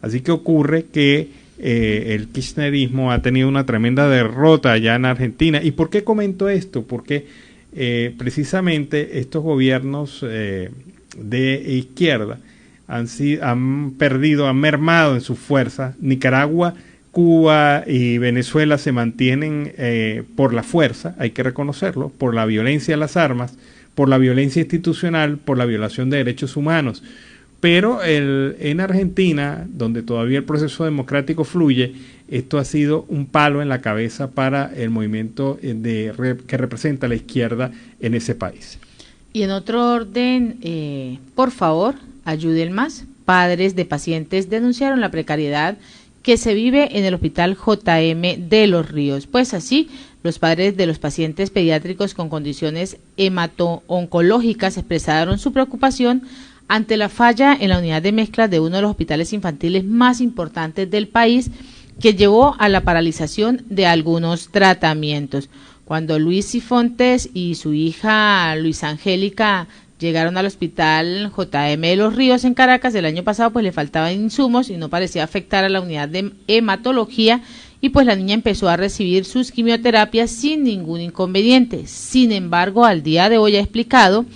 Así que ocurre que el kirchnerismo ha tenido una tremenda derrota allá en Argentina. ¿Y por qué comento esto? Porque precisamente estos gobiernos de izquierda han mermado en su fuerza. Nicaragua, Cuba y Venezuela se mantienen por la fuerza, hay que reconocerlo, por la violencia de las armas, por la violencia institucional, por la violación de derechos humanos. Pero en Argentina, donde todavía el proceso democrático fluye, esto ha sido un palo en la cabeza para el movimiento que representa la izquierda en ese país. Y en otro orden, por favor, ayuden más. Padres de pacientes denunciaron la precariedad que se vive en el Hospital JM de Los Ríos. Pues así, los padres de los pacientes pediátricos con condiciones hemato-oncológicas expresaron su preocupación ante la falla en la unidad de mezclas de uno de los hospitales infantiles más importantes del país, que llevó a la paralización de algunos tratamientos. Cuando Luis Cifontes y su hija Luisa Angélica llegaron al hospital JM de Los Ríos en Caracas el año pasado, pues le faltaban insumos y no parecía afectar a la unidad de hematología, y pues la niña empezó a recibir sus quimioterapias sin ningún inconveniente. Sin embargo, al día de hoy ha explicado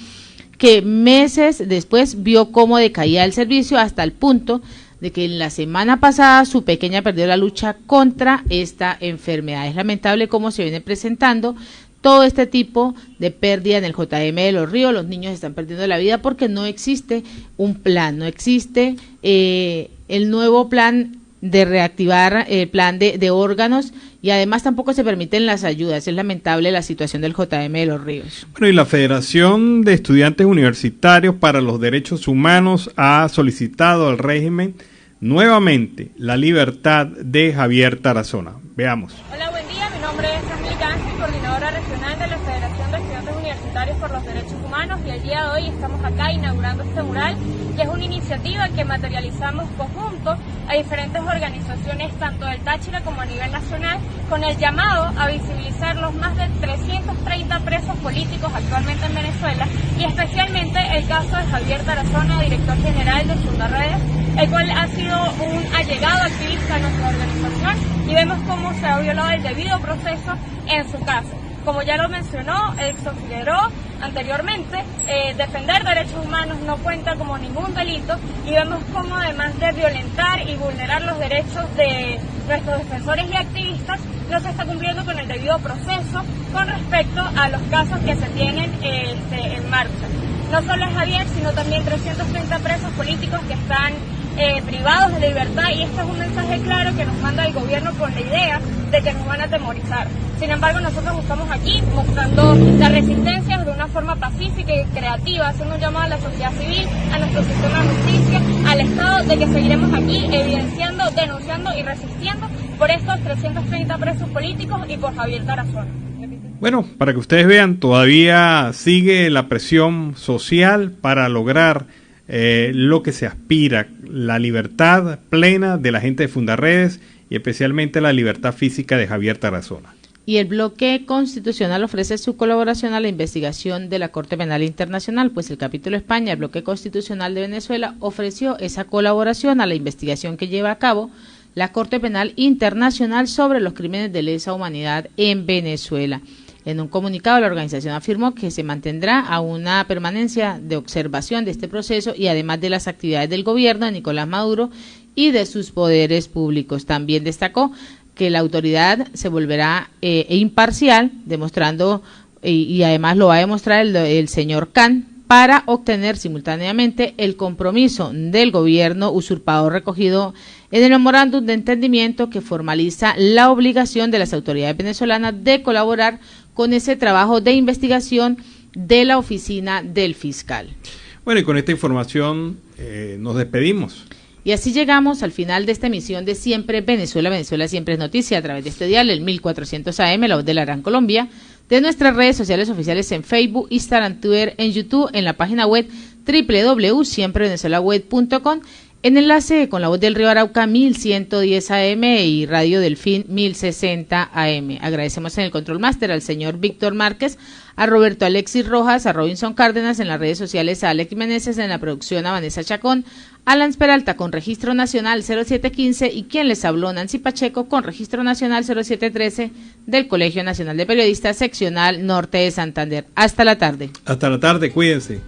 que meses después vio cómo decaía el servicio, hasta el punto de que en la semana pasada su pequeña perdió la lucha contra esta enfermedad. Es lamentable cómo se viene presentando todo este tipo de pérdida en el JM de Los Ríos. Los niños están perdiendo la vida porque no existe un plan, no existe el nuevo plan de reactivar el plan de órganos, y además tampoco se permiten las ayudas. Es lamentable la situación del JM de Los Ríos. Bueno, y la Federación de Estudiantes Universitarios para los Derechos Humanos ha solicitado al régimen nuevamente la libertad de Javier Tarazona. Veamos. Hola, buen día. Mi nombre es Camila Gansi, coordinadora regional de la Federación de Estudiantes Universitarios por los Derechos Humanos, y el día de hoy estamos acá inaugurando este mural, que es una iniciativa que materializamos conjunto a diferentes organizaciones, tanto del Táchira como a nivel nacional, con el llamado a visibilizar los más de 330 presos políticos actualmente en Venezuela, y especialmente el caso de Javier Tarazona, director general de Fundaredes, el cual ha sido un allegado activista de nuestra organización, y vemos cómo se ha violado el debido proceso en su caso. Como ya lo mencionó Edson Figueroa anteriormente, defender derechos humanos no cuenta como ningún delito, y vemos cómo además de violentar y vulnerar los derechos de nuestros defensores y activistas, no se está cumpliendo con el debido proceso con respecto a los casos que se tienen en marcha. No solo es Javier, sino también 330 presos políticos que están privados de libertad, y este es un mensaje claro que nos manda el gobierno con la idea de que nos van a atemorizar. Sin embargo, nosotros estamos aquí mostrando la resistencia de una forma pacífica y creativa, haciendo un llamado a la sociedad civil, a nuestro sistema de justicia, al Estado, de que seguiremos aquí evidenciando, denunciando y resistiendo por estos 330 presos políticos y por Javier Tarazona. Bueno, para que ustedes vean, todavía sigue la presión social para lograr lo que se aspira, la libertad plena de la gente de Fundaredes y especialmente la libertad física de Javier Tarazona. Y el bloque constitucional ofrece su colaboración a la investigación de la Corte Penal Internacional, pues el capítulo España, el bloque constitucional de Venezuela, ofreció esa colaboración a la investigación que lleva a cabo la Corte Penal Internacional sobre los crímenes de lesa humanidad en Venezuela. En un comunicado, la organización afirmó que se mantendrá a una permanencia de observación de este proceso y además de las actividades del gobierno de Nicolás Maduro y de sus poderes públicos. También destacó que la autoridad se volverá imparcial, demostrando, y además lo va a demostrar el señor Khan, para obtener simultáneamente el compromiso del gobierno usurpador recogido en el memorándum de entendimiento que formaliza la obligación de las autoridades venezolanas de colaborar con ese trabajo de investigación de la oficina del fiscal. Bueno, y con esta información nos despedimos. Y así llegamos al final de esta emisión de Siempre Venezuela. Venezuela siempre es noticia a través de este dial, el 1400 AM, la voz de la Gran Colombia, de nuestras redes sociales oficiales en Facebook, Instagram, Twitter, en YouTube, en la página web www.siemprevenezuelaweb.com, en enlace con la voz del Río Arauca 1110 AM y Radio Delfín 1060 AM. Agradecemos en el Control Master al señor Víctor Márquez, a Roberto Alexis Rojas, a Robinson Cárdenas, en las redes sociales a Alex Meneses, en la producción a Vanessa Chacón, a Lance Peralta con registro nacional 0715 y quien les habló, Nancy Pacheco, con registro nacional 0713 del Colegio Nacional de Periodistas Seccional Norte de Santander. Hasta la tarde. Hasta la tarde, cuídense.